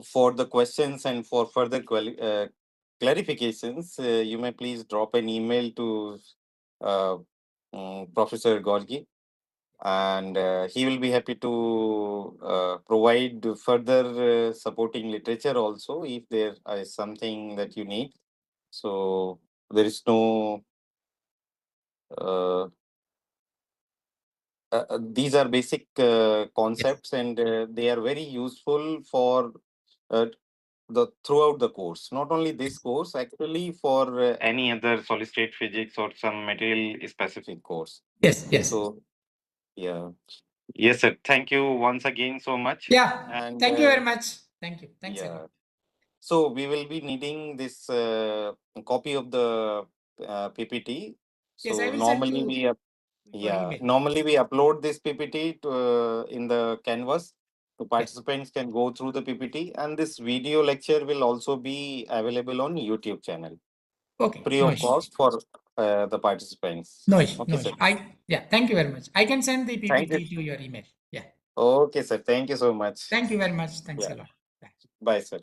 for the questions and for further clarifications, you may please drop an email to uh, Professor Gorgi, and he will be happy to provide further supporting literature also if there is something that you need. So there is no uh, these are basic Yes, concepts, and they are very useful for uh, the throughout the course. Not only this course, actually, for any other solid state physics or some material specific course. yes, yes. So yeah, yes, sir. Thank you once again so much, Yeah. and Thank you very much. Thank you. Thanks a lot. yeah. So we will be needing this copy of the PPT. Yes, I So will send normally you. we have. your Yeah, email. normally we upload this PPT to, in the Canvas. So Yes. participants can go through the PPT, and this video lecture will also be available on YouTube channel, Okay. free No of issue. cost for the participants. No issue. Okay, No sir. issue. Yeah. Thank you very much. I can send the Thank you. PPT to your email. Yeah. Okay, sir. Thank you so much. Thank you very much. Thanks Yeah. a lot. Bye. Bye, sir.